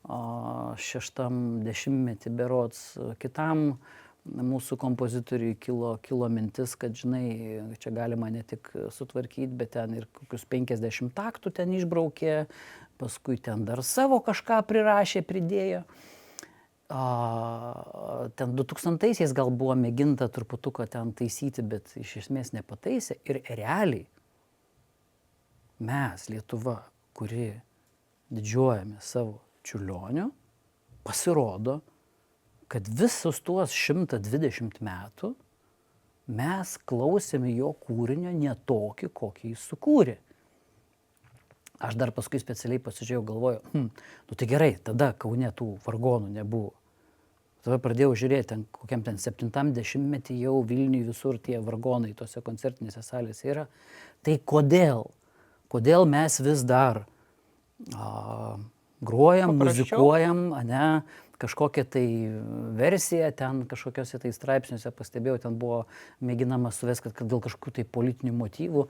60-metį berods kitam mūsų kompozitoriui kilo mintis, kad, žinai, čia galima ne tik sutvarkyti, bet ten ir kokius 50 taktų ten išbraukė, paskui ten dar savo kažką prirašė, pridėjo. Ten 2000-aisiais gal buvo mėginta truputuką ten taisyti, bet iš esmės nepataisė. Ir realiai mes, Lietuva, kuri didžiuojame savo Čiurlioniu, pasirodo, kad visus tuos 120 metų mes klausėme jo kūrinio ne tokį, kokį jis sukūrė. Aš dar paskui specialiai pasižiūrėjau, galvoju, tai gerai, tada Kaune tų vargonų nebuvo. Tada pradėjau žiūrėti, kokiam 70-metį jau Vilniuje visur tie vargonai tose koncertinėse salėse yra. Tai kodėl? Kodėl mes vis dar grojam, muzikuojam, kažkokią tai versiją, ten kažkokiuose tai straipsniuose pastebėjau, ten buvo mėginama suvesti, kad dėl kažkokių tai politinių motyvų,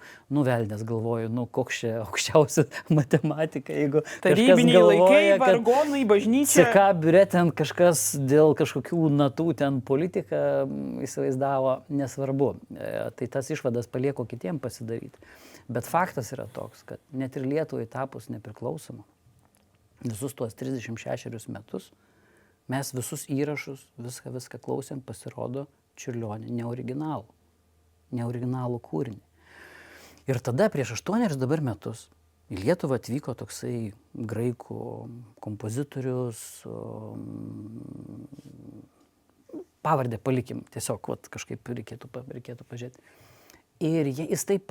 velnias galvoju, koks čia aukščiausia matematika, jeigu tarybiniai laikai, vargonai, bažnyčia. CK biure ten kažkas dėl kažkokių natų ten politiką įsivaizdavo, nesvarbu. Tai tas išvadas palieku kitiem pasidaryti. Bet faktas yra toks, kad net ir Lietuvai tapus nepriklausoma, visus tuos 36 metus mes visus įrašus, viską klausėm, pasirodo Čiurlionį neoriginalų kūrinį. Ir tada prieš 8 dabar metus į Lietuvą atvyko toksai graikų kompozitorius, pavardę palikim, tiesiog kažkaip reikėtų pažiūrėti. Ir jis taip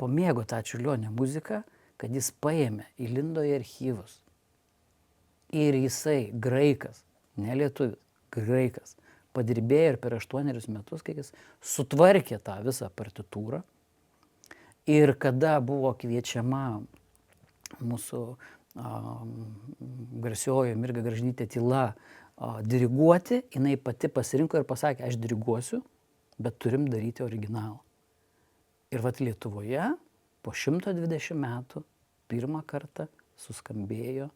pamėgo tą Čiurlionio muziką, kad jis paėmė, įlindo į archyvus. Ir jisai, graikas, ne lietuvis, graikas, padirbėjo ir per 8 metus, kai jis sutvarkė tą visą partitūrą. Ir kada buvo kviečiama mūsų garsioji Mirga Gražinytė Tyla diriguoti, jinai pati pasirinko ir pasakė, aš diriguosiu, bet turim daryti originalą. Ir vat Lietuvoje po 120 metų pirmą kartą suskambėjo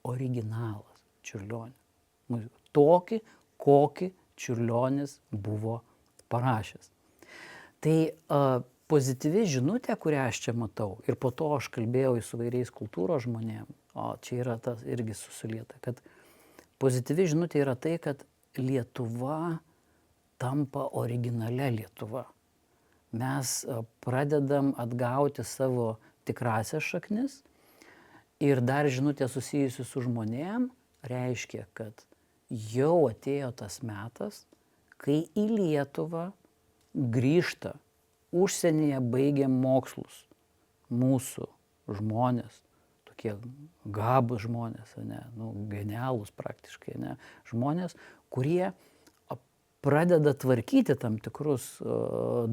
originalas Čiurlionio muzikos. Tokį, kokį Čiurlionis buvo parašęs. Tai pozityvi žinutė, kurią aš čia matau, ir po to aš kalbėjau su vairiais kultūros žmonėm, o čia yra tas irgi susilieta, kad pozityvi žinutė yra tai, kad Lietuva tampa originalia Lietuva. Mes pradedam atgauti savo tikrasias šaknis ir dar žinutė susijusi su žmonėm reiškia, kad jau atėjo tas metas, kai į Lietuvą grįžta užsienyje baigę mokslus mūsų žmonės, tokie gabūs žmonės, ne, genialūs praktiškai, ne, žmonės, kurie pradeda tvarkyti tam tikrus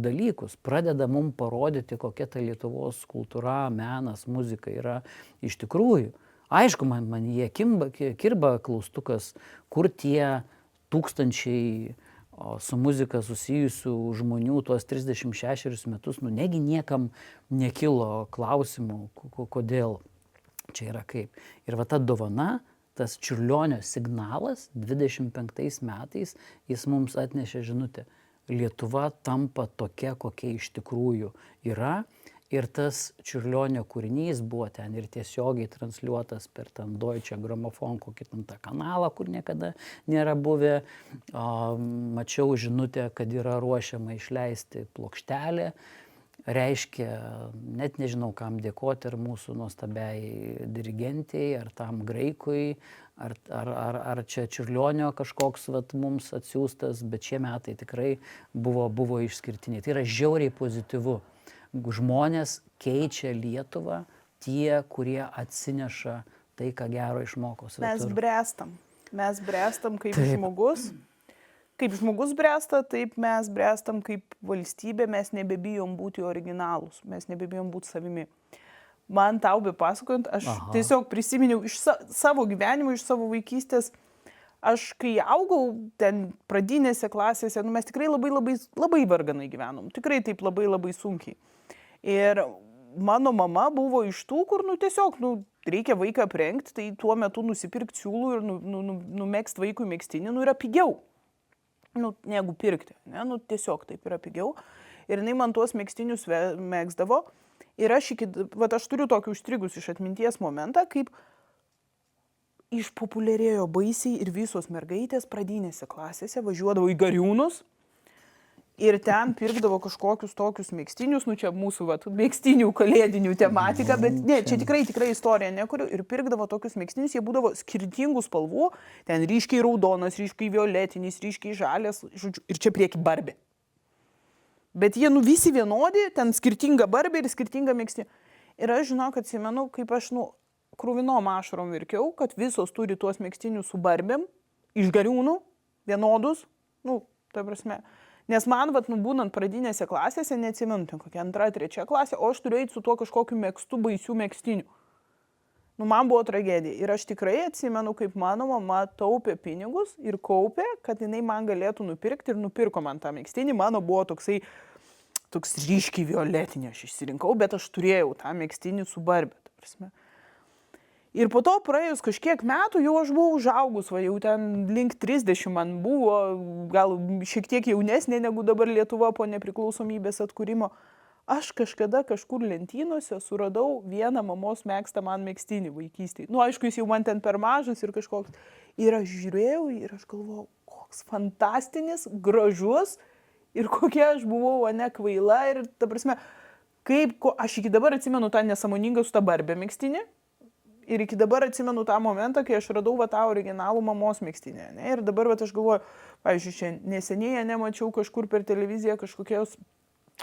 dalykus, pradeda mums parodyti, kokia ta Lietuvos kultūra, menas, muzika yra iš tikrųjų. Aišku, man jie kirba klaustukas, kur tie tūkstančiai su muzika susijusių žmonių tuos 36 metus, negi niekam nekilo klausimų, kodėl čia yra kaip. Ir va ta dovana, tas Čiurlionio signalas 25 metais, jis mums atnešė žinutę. Lietuva tampa tokia, kokia iš tikrųjų yra. Ir tas Čiurlionio kūrinys buvo ten ir tiesiogiai transliuotas per ten Deutsche Grammophon, kokį ten tą kanalą, kur niekada nėra buvę. Mačiau žinutę, kad yra ruošiama išleisti plokštelę. Reiškia, net nežinau, kam dėkoti, ar mūsų nuostabiai dirigentei, ar tam graikui, ar čia Čiurlionio kažkoks vat, mums atsiųstas, bet šie metai tikrai buvo išskirtiniai. Tai yra žiauriai pozityvu. Žmonės keičia Lietuvą, tie, kurie atsineša tai, ką gero išmoko svetur. Mes bręstam kaip žmogus. Kaip žmogus bręsta, taip mes bręstam kaip valstybė, mes nebebijom būti originalūs, mes nebebijom būti savimi. Man tau bepasakojant, aš tiesiog prisiminiau iš savo gyvenimo, iš savo vaikystės, aš kai augau ten pradinėse klasėse, mes tikrai labai varganai gyvenom, tikrai taip labai sunkiai. Ir mano mama buvo iš tų, kur tiesiog reikia vaiką aprengti, tai tuo metu nusipirkti siūlų ir numegzti vaikui megztinį yra pigiau. Negu pirkti, ne? Tiesiog taip yra pigiau. Ir jinai man tuos megztinius megzdavo. Ir aš turiu tokį užstrigus iš atminties momentą, kaip išpopuliarėjo baisiai ir visos mergaitės pradinėse klasėse važiuodavo į Gariūnus ir ten pirkdavo kažkokius tokius megztinius, čia mūsų megztinių kalėdinių tematika, bet ne, čia tikrai istorija nekuriu, ir pirkdavo tokius megztinius, jie būdavo skirtingų spalvų, ten ryškiai raudonas, ryškiai violetinis, ryškiai žalias, žodžiu, ir čia prieki Barbė. Bet jie visi vienodi, ten skirtinga Barbė ir skirtinga megztinė. Ir aš žinok, atsimenu, kaip aš kruvinom ašarom verkiau, kad visos turi tuos megztinius su Barbėm, iš Gariūnų, vienodus, ta prasme. Nes man, būnant pradinėse klasėse, neatsimenu, ten kokia 2, 3 klasė, o aš turėjau eiti su tuo kažkokiu megztu baisių megztiniu. Man buvo tragedija. Ir aš tikrai atsimenu, kaip mano mama taupė pinigus ir kaupė, kad jinai man galėtų nupirkti, ir nupirko man tą megztinį. Mano buvo toks ryškiai violetinį aš išsirinkau, bet aš turėjau tą megztinį su Barbė. Ir po to praėjus kažkiek metų jau aš buvau užaugus, jau ten link 30 man buvo, gal šiek tiek jaunesnė negu dabar Lietuva po nepriklausomybės atkūrimo. Aš kažkada kažkur lentynose suradau vieną mamos megztą man megztinį vaikystėje. Aišku, jis jau man ten per mažas ir kažkoks. Ir aš žiūrėjau ir aš galvojau, koks fantastinis, gražus ir kokia aš buvau, kvaila. Ir ta prasme, aš iki dabar atsimenu tą nesąmoningą su tą Barbė megztinį. Ir iki dabar atsimenu tą momentą, kai aš radau tą originalų mamos megztinę. Ir dabar aš galvoju, pavyzdžiui, neseniai nemačiau kažkur per televiziją kažkokios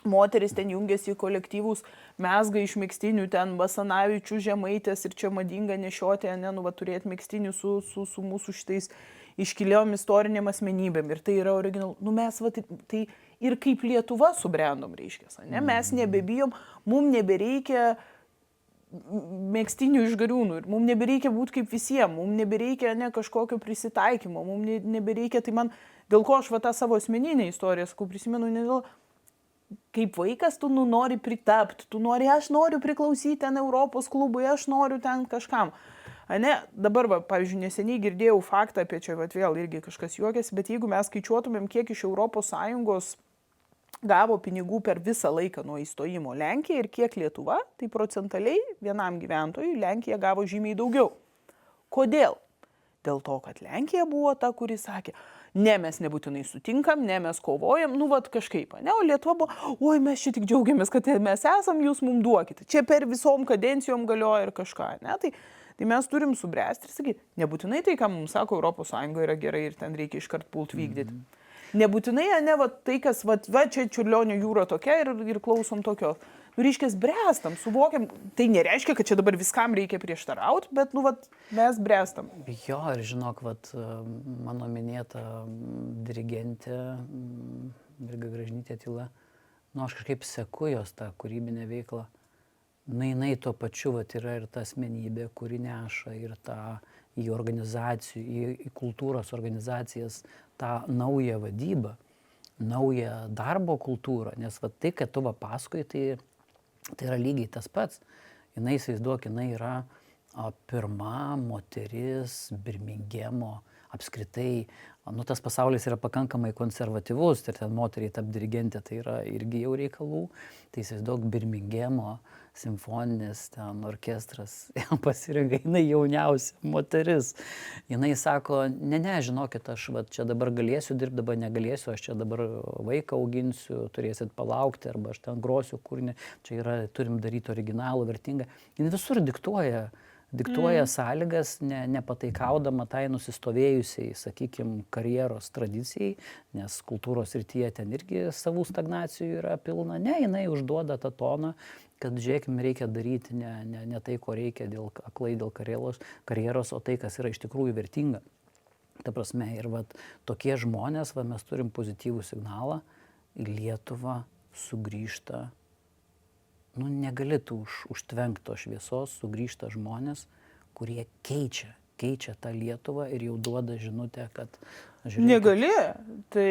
moteris ten jungiasi į kolektyvus, mesga iš megstinių, ten Basanavičių, Žemaitės ir čia madinga nešioti, ne, nu, va, turėti megstinių su mūsų šitais iškiliom istorinėm asmenybėm. Ir tai yra originalu. Nu, mes, va, tai ir kaip Lietuva subrendom, reiškia, ne, mes nebebijom, mums nebereikia megstinių iš gariūnų ir mums nebereikia būti kaip visiems, mums nebereikia ne kažkokio prisitaikymo, mums nebereikia, tai man, dėl ko aš va tą savo asmeninę istoriją, sakau, prisimenu, ne dėl, kaip vaikas tu nori pritapti, aš noriu priklausyti ten Europos klubui, aš noriu ten kažkam. Ne, dabar, va, pavyzdžiui, neseniai girdėjau faktą apie čia, va, vėl irgi kažkas juokėsi, bet jeigu mes skaičiuotumėm, kiek iš ES gavo pinigų per visą laiką nuo įstojimo Lenkija ir kiek Lietuva, tai procentaliai vienam gyventojui Lenkija gavo žymiai daugiau. Kodėl? Dėl to, kad Lenkija buvo ta, kuri sakė, ne, mes nebūtinai sutinkam, ne, mes kovojam, nu, vat kažkaip, ne, o Lietuva buvo, oi, mes čia tik džiaugiamės, kad mes esam, jūs mums duokite. Čia per visom kadencijom galioja ir kažką, ne, tai mes turim subręsti ir sakyti, nebūtinai tai, ką mums sako ES yra gerai ir ten reikia iškart pult vykdyti. Nebūtinai, ne, va, tai, kas, va, čia Čiurlionio jūra tokia ir klausom tokio. Nu, reiškia, bręstam, suvokiam, tai nereiškia, kad čia dabar viskam reikia prieštarauti, bet, nu, va, mes bręstam. Jo, ir žinok, va, mano minėta dirigentė, Virga Gražinytė Tyla, nu, aš kažkaip seku jos tą kūrybinę veiklą. Jinai tuo pačiu, va, yra ir ta asmenybė, kuri neša ir tą į organizacijų, į kultūros organizacijas tą naują vadybą, naują darbo kultūrą, nes va, tai, kad tu va pasakoji, tai yra lygiai tas pats. Jinai, įsivaizduok, jinai yra pirma moteris Birmingemo, apskritai, nu, tas pasaulis yra pakankamai konservatyvus ir ten moteriai tap dirigentė, tai yra irgi jau reikalų. Tai įsivaizduok, Birmingemo simfoninis ten orkestras, pasirinka, jinai jauniausia moteris. Jinai sako, ne, žinokit, aš va, čia dabar galėsiu dirbti, dabar negalėsiu, aš čia dabar vaiką auginsiu, turėsit palaukti, arba aš ten grosiu kūrinį, čia yra, turim daryti originalų, vertingą. Jinai visur diktuoja sąlygas, nepataikaudama tai nusistovėjusiai, sakykime, karjeros tradicijai, nes kultūros srityje ten irgi savų stagnacijų yra pilna. Ne, jinai užduoda tą toną, kad žiūrėkime, reikia daryti ne tai, ko reikia aklai dėl karjeros, o tai, kas yra iš tikrųjų vertinga. Ta prasme, ir va, tokie žmonės, va, mes turim pozityvų signalą, į Lietuvą sugrįžta. Nu, negali tu užtvenkti to šviesos, sugrįžta žmonės, kurie keičia tą Lietuvą ir jau duoda žinutę, kad... Žiūrėk, negali, tai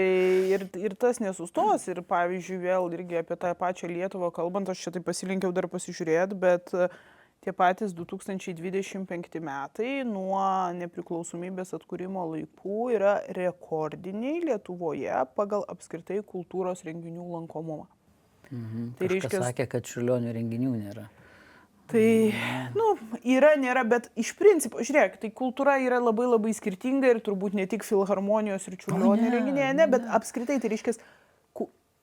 ir tas nesustos. Ir pavyzdžiui, vėl irgi apie tą pačią Lietuvą kalbant, aš čia tai pasilinkiau dar pasižiūrėti, bet tie patys 2025 metai nuo nepriklausomybės atkūrimo laikų yra rekordiniai Lietuvoje pagal apskritai kultūros renginių lankomumą. Tai reiškia, sakė, kad Čiurlionio renginių nėra. Tai, nu, yra, nėra, bet iš principo, žiūrėk, tai kultūra yra labai labai skirtinga ir turbūt ne tik filharmonijos ir Čiurlionio renginiai, bet apskritai tai reiškia,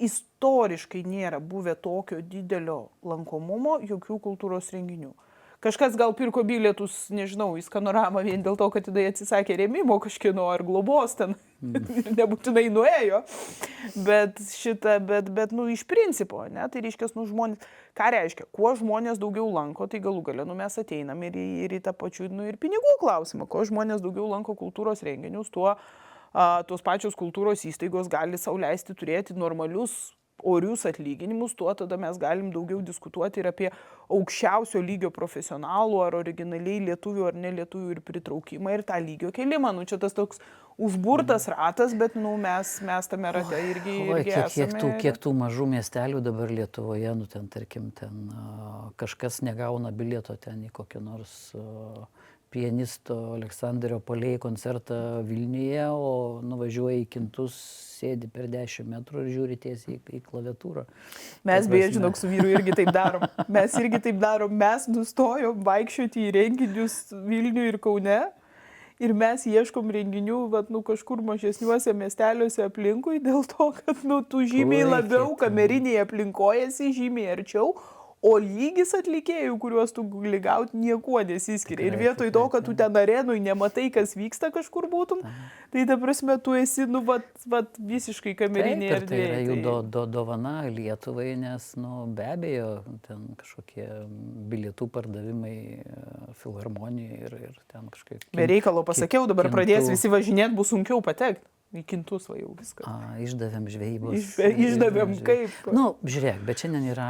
istoriškai nėra buvę tokio didelio lankomumo jokių kultūros renginių. Kažkas gal pirko bilietus, nežinau, į Skanoramą vien dėl to, kad tada atsisakė rėmimo kažkieno ar globos ten. Nebūtinai nuėjo. Bet nu, iš principo, ne, tai reiškia, nu, žmonės, ką reiškia, kuo žmonės daugiau lanko, tai galų gale, nu, mes ateinam ir į tą pačių, nu, ir pinigų klausimą. Kuo žmonės daugiau lanko kultūros renginius, tuo tos pačios kultūros įstaigos gali sau leisti turėti normalius orius atlyginimus, tuo tada mes galim daugiau diskutuoti ir apie aukščiausio lygio profesionalų ar originaliai lietuvių ar nelietuvių ir pritraukimą ir tą lygio kelimą. Nu, čia tas toks užburtas ratas, bet nu, mes tame rate irgi esame. Kiek tų mažų miestelių dabar Lietuvoje, nu ten tarkim, kažkas negauna bilieto ten į kokį nors pianisto Aleksandrio Polei koncertą Vilniuje, o nuvažiuoja į Kintus, sėdi per 10 metrų ir žiūri tiesiai į klaviatūrą. Mes beje, žinok, su vyru irgi taip darom. Mes nustojom vaikščioti į renginius Vilniuje ir Kaune ir mes ieškom renginių kažkur mažesniuose miesteliuose aplinkui dėl to, kad tu žymiai labiau kamerinėje aplinkoje esi, žymiai arčiau. o lygis atlikėjų, kuriuos tu gali gauti, niekuo nesiskiria. Ir vietoj to, kad tu ten arenui nematai, kas vyksta kažkur būtum, tai ta prasme, tu esi, vat visiškai kamerinėje erdvėje. Tai yra jų dovana Lietuvai, nes, be abejo, ten kažkokie bilietų pardavimai filharmonijai ir ten kažkaip... Be reikalo pasakiau, dabar pradės visi važinėti, bus sunkiau patekti. Į kintus va jau viską. Išdavėm žvejybos. Išdavėm kaip. Žiūrėk, bet šiandien yra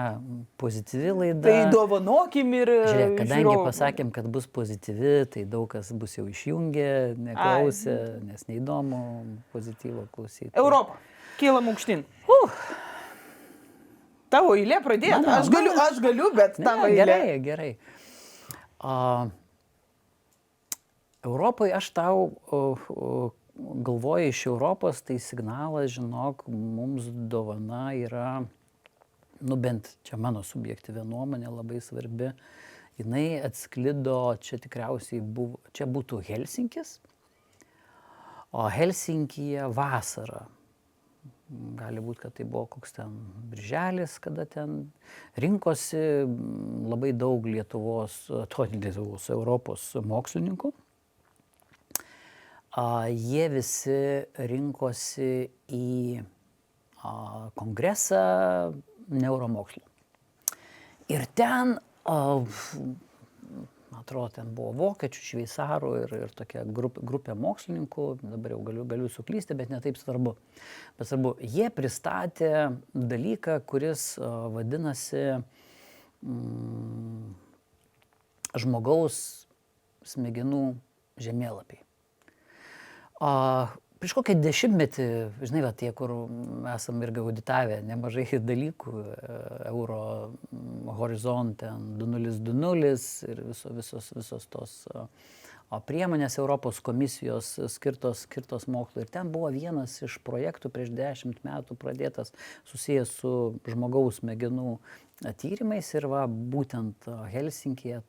pozityvi laida. Tai dovanokim ir... Žiūrėk, kadangi pasakėm, kad bus pozityvi, tai daug kas bus jau išjungę, neklausė, nes neįdomu pozityvo klausyti. Europą. Kylam aukštyn. Tavo eilė pradėti. Aš galiu, bet tavo eilė. Gerai. Europai aš tau... galvoju iš Europos, tai signalas, žinok, mums dovana yra, bent čia mano subjektyvi nuomonė labai svarbi, jinai atsklido, čia tikriausiai buvo, čia būtų Helsinkis, o Helsinkyje vasara. Gali būti, kad tai buvo koks ten birželis, kada ten rinkosi labai daug Lietuvos, Europos mokslininkų. Jie visi rinkosi į kongresą neuromokslo. Ir ten, atrodo, ten buvo vokiečių, šveicarų ir tokia grupė mokslininkų, dabar jau galiu suklysti, bet ne taip svarbu. Bet svarbu, jie pristatė dalyką, kuris vadinasi žmogaus smegenų žemėlapiai. Prieš kokį 10-metį, žinai, tie, kur esam irgi auditavę nemažai dalykų, Euro Horizon, 2020 ir visos tos priemonės Europos komisijos skirtos mokslui. Ir ten buvo vienas iš projektų prieš 10 metų pradėtas susijęs su žmogaus smegenų tyrimais ir būtent Helsinkyje,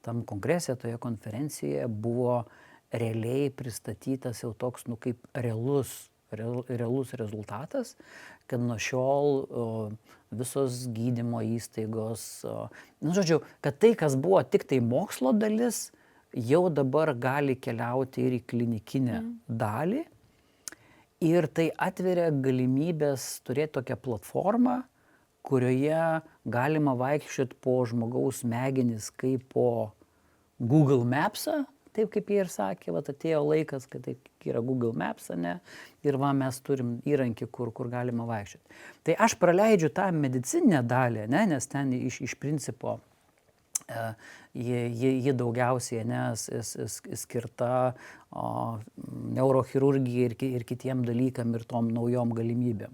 tam kongrese, toje konferencijoje buvo realiai pristatytas jau toks, kaip realus rezultatas, kad nuo šiol visos gydymo įstaigos, žodžiu, kad tai, kas buvo tik tai mokslo dalis, jau dabar gali keliauti ir į klinikinę dalį. Ir tai atveria galimybės turėti tokią platformą, kurioje galima vaikščioti po žmogaus smegenis kaip po Google Maps'ą. Taip kaip jie ir sakė, atėjo laikas, kad tai yra Google Maps, ne, ir mes turim įrankį, kur galima vaikščioti. Tai aš praleidžiu tą medicininę dalį, ne, nes ten iš principo ji daugiausiai skirta neurochirurgijai ir kitiem dalykam ir tom naujom galimybėm.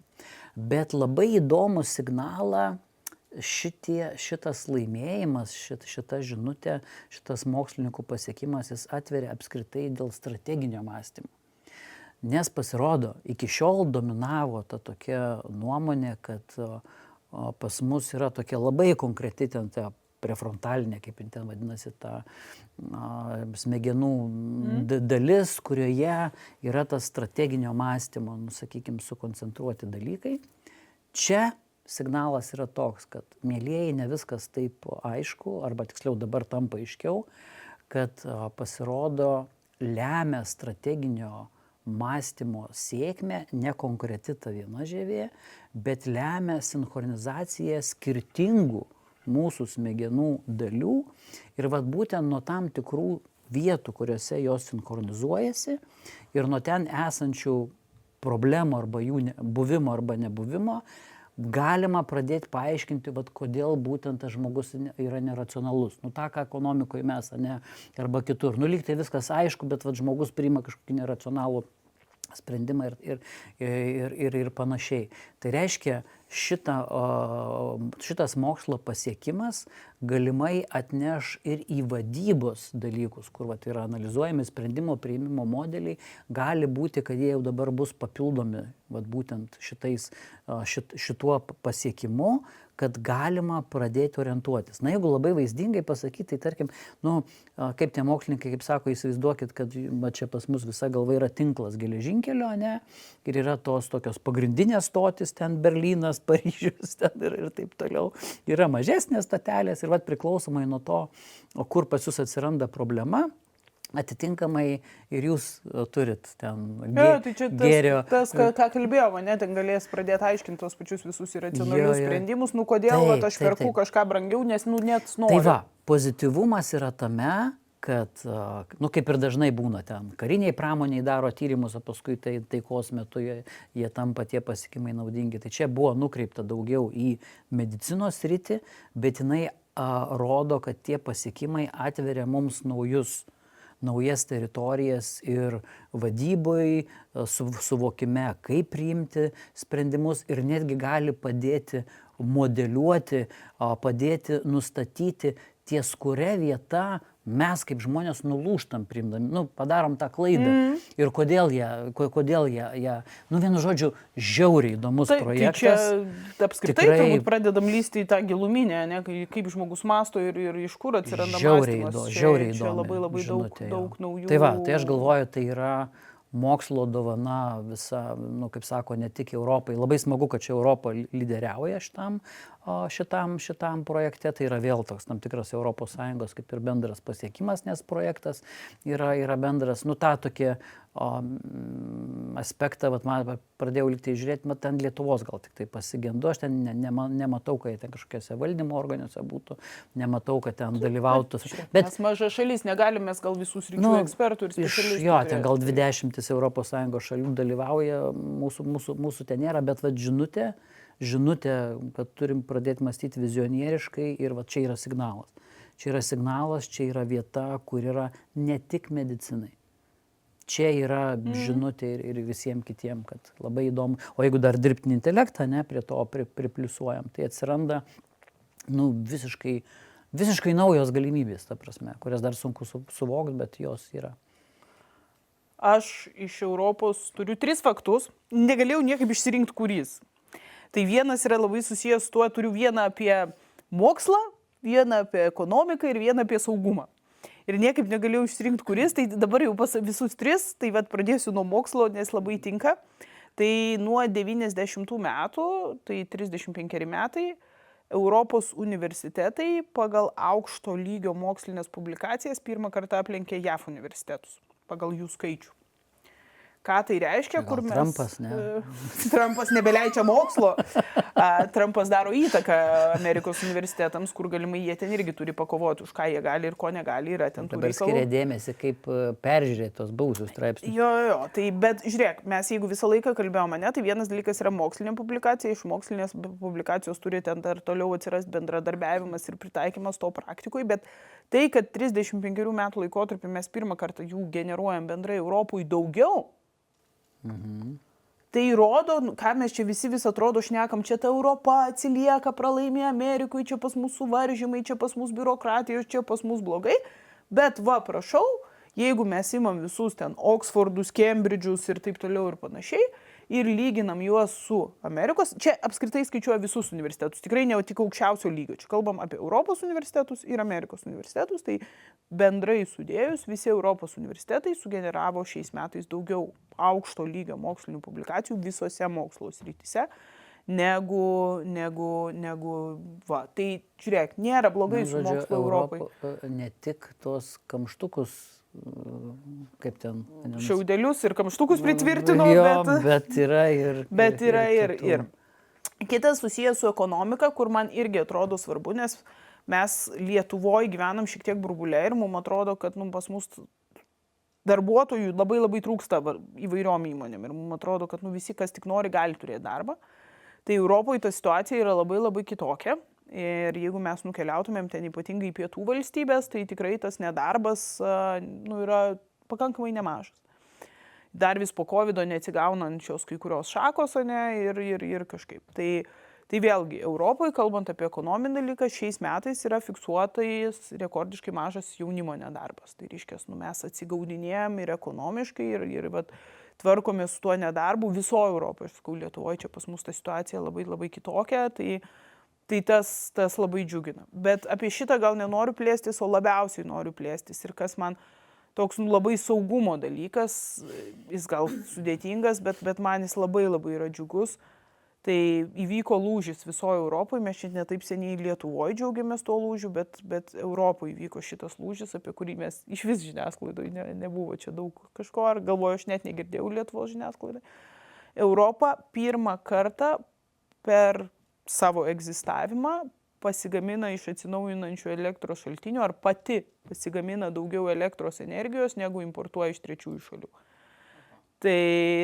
Bet labai įdomų signalą šitas laimėjimas, šita žinutė, šitas mokslininkų pasiekimas, jis atveria apskritai dėl strateginio mąstymo. Nes pasirodo, iki šiol dominavo ta tokia nuomonė, kad pas mus yra tokia labai konkreti ten ta prefrontalinė, kaip ten vadinasi, ta smegenų dalis, kurioje yra tas strateginio mąstymo, sakykime, sukoncentruoti dalykai. Čia signalas yra toks, kad, mielieji, ne viskas taip aišku, arba tiksliau dabar tampa aiškiau, kad pasirodo lemia strateginio mąstymo sėkmę ne konkreti ta viena žievė, bet lemia sinchronizaciją skirtingų mūsų smegenų dalių ir būtent nuo tam tikrų vietų, kuriuose jos sinchronizuojasi ir nuo ten esančių problemų arba jų buvimo arba nebuvimo galima pradėti paaiškinti, kodėl būtent tas žmogus yra neracionalus. Ta, ką ekonomikoje mes, arba kitur. Lyg tai viskas aišku, bet žmogus priima kažkokį neracionalų sprendimą ir panašiai. Tai reiškia, šitas mokslo pasiekimas galimai atneš ir į vadybos dalykus, kur yra analizuojami sprendimo priėmimo modeliai, gali būti, kad jie jau dabar bus papildomi būtent šituo pasiekimu, kad galima pradėti orientuotis. Jeigu labai vaizdingai pasakyti, tai tarkim, kaip tie mokslininkai, kaip sako, įsivaizduokit, kad čia pas mus visa galva yra tinklas geležinkelio, ir yra tos tokios pagrindinės stotis, ten Berlynas, Londonas, Paryžius ten ir taip toliau. Yra mažesnės stotelės ir vat priklausomai nuo to, kur pas jūs atsiranda problema, atitinkamai ir jūs turit ten Tai čia gėrio. tas ką kalbėjau, ne, ten galės pradėti aiškinti tos pačius visus iracionalius sprendimus, nu kodėl vat, aš perku kažką brangiau, nes nu net noriu. Tai va, pozityvumas yra tame, kad, nu kaip ir dažnai būna ten, kariniai pramoniai daro tyrimus, o paskui taikos metu jie tampa tie pasiekimai naudingi. Tai čia buvo nukreipta daugiau į medicinos sritį, bet jinai rodo, kad tie pasiekimai atveria mums naujas teritorijas ir vadybai, suvokime, kaip priimti sprendimus ir netgi gali padėti modeliuoti, padėti nustatyti, ties kuria vieta mes kaip žmonės nulūžtam priimdami, nu, padarom tą klaidą. Ir kodėl ją, nu, vienu žodžiu, žiauriai įdomus projektas. Tai čia apskritai turbūt pradedam lysti į tą giluminę, ne, kaip žmogus masto ir iš kur atsiranda mąstymas. Žiauriai įdomi. Čia labai daug naujų. Tai va, tai aš galvoju, tai yra mokslo dovana visa, nu, kaip sako, ne tik Europai. Labai smagu, kad čia Europa lyderiauja šitam projekte. Tai yra vėl toks tam tikras ES kaip ir bendras pasiekimas, nes projektas yra bendras. Nu, tą tokį aspektą, vat, man pradėjau liktai žiūrėti, mat ten Lietuvos gal tik tai pasigendu. Aš ten nematau, kad ten kažkokiose valdymo organiuose būtų, nematau, kad ten dalyvautų. Bet mes maža šalis, negalime gal visų sričių ekspertų ir specialistų. Jo, ten gal 20 ES šalių dalyvauja, mūsų ten nėra, bet vat žinutė, kad turim pradėti mąstyti vizionieriškai ir vat čia yra signalas. Čia yra vieta, kur yra ne tik medicinai. Čia yra žinutė ir visiems kitiems, kad labai įdomu. O jeigu dar dirbtinį intelektą, ne, prie to pripliusuojam, tai atsiranda nu, visiškai naujos galimybės, ta prasme, kurias dar sunku suvokti, bet jos yra. Aš iš Europos turiu 3 faktus, negalėjau niekaip išsirinkti kuris. Tai vienas yra labai susijęs su tuo, turiu vieną apie mokslą, vieną apie ekonomiką ir vieną apie saugumą. Ir niekaip negalėjau išsirinkti kuris, tai dabar jau pas visus 3, tai vat pradėsiu nuo mokslo, nes labai tinka. Tai nuo 90 metų, tai 35 metai, Europos universitetai pagal aukšto lygio mokslinės publikacijas pirmą kartą aplenkė JAV universitetus, pagal jų skaičių. Ką tai reiškia, kur mes... Trumpas, ne? Trumpas nebeleidžia mokslo. Trumpas daro įtaką Amerikos universitetams, kur galimai jie ten irgi turi pakovoti, už ką jie gali ir ko negali. Yra ten tų reikalų. Dabar skiria dėmesį, kaip peržiūrėti tos buvusius straipsnius. Jo, tai bet žiūrėk, mes jeigu visą laiką kalbėjome, ne, tai vienas dalykas yra mokslinė publikacija, iš mokslinės publikacijos turi ten dar toliau atsirasti bendradarbiavimas ir pritaikymas to praktikui, bet tai, kad 35 metų laikotarpį mes pirmą kartą jų generuojam bendrai Europui daugiau, tai rodo, ką mes čia visi atrodo šnekam, čia ta Europa atsilieka, pralaimė Amerikui, čia pas mūsų varžymai, čia pas mūsų biurokratijos, čia pas mūsų blogai, bet va, prašau, jeigu mes imam visus ten Oksfordus, Cambridge'us ir taip toliau ir panašiai, ir lyginam juos su Amerikos, čia apskritai skaičiuoja visus universitetus, tikrai ne tik aukščiausio lygio, čia kalbam apie Europos universitetus ir Amerikos universitetus, tai bendrai sudėjus visi Europos universitetai sugeneravo šiais metais daugiau aukšto lygio mokslinių publikacijų visose mokslo srityse, negu va. Tai žiūrėk, nėra blogai su mokslo Europai. Ne tik tos kamštukus, kaip ten... Šiaudelius ir kamštukus pritvirtino, bet yra ir... Bet yra ir. Kitas susijęs su ekonomika, kur man irgi atrodo svarbu, nes mes Lietuvoje gyvenam šiek tiek burbule ir mums atrodo, kad pas mus darbuotojų labai trūksta įvairiom įmonėm ir mums atrodo, kad visi, kas tik nori, gali turėti darbą. Tai Europoje ta situacija yra labai kitokia ir jeigu mes nukeliautumėm ten ypatingai į pietų valstybės, tai tikrai tas nedarbas yra pakankamai nemažas. Dar vis po COVID neatsigaunančios kai kurios šakos, ne, ir kažkaip. Tai vėlgi, Europoje, kalbant apie ekonominį dalyką, šiais metais yra fiksuotais rekordiškai mažas jaunimo nedarbas. Tai reiškia, mes atsigaudinėjom ir ekonomiškai, ir tvarkomės su tuo nedarbu visoje Europoje. Aš sakau, Lietuvoje čia pas mus ta situacija labai kitokia, tai tas labai džiugina. Bet apie šitą gal nenoriu plėstis, o labiausiai noriu plėstis. Ir kas man toks labai saugumo dalykas, jis gal sudėtingas, bet man jis labai yra džiugus. Tai įvyko lūžis visoje Europoje, mes šiandien taip seniai Lietuvoje džiaugiamės tuo lūžiu, bet Europoje įvyko šitas lūžis, apie kurį mes iš vis žiniasklaidoje nebuvo čia daug kažko, ar galvoju, aš net negirdėjau Lietuvos žiniasklaidoje. Europa pirmą kartą per savo egzistavimą pasigamina iš atsinaujinančių elektros šaltinių, ar pati pasigamina daugiau elektros energijos, negu importuoja iš trečiųjų šalių. Tai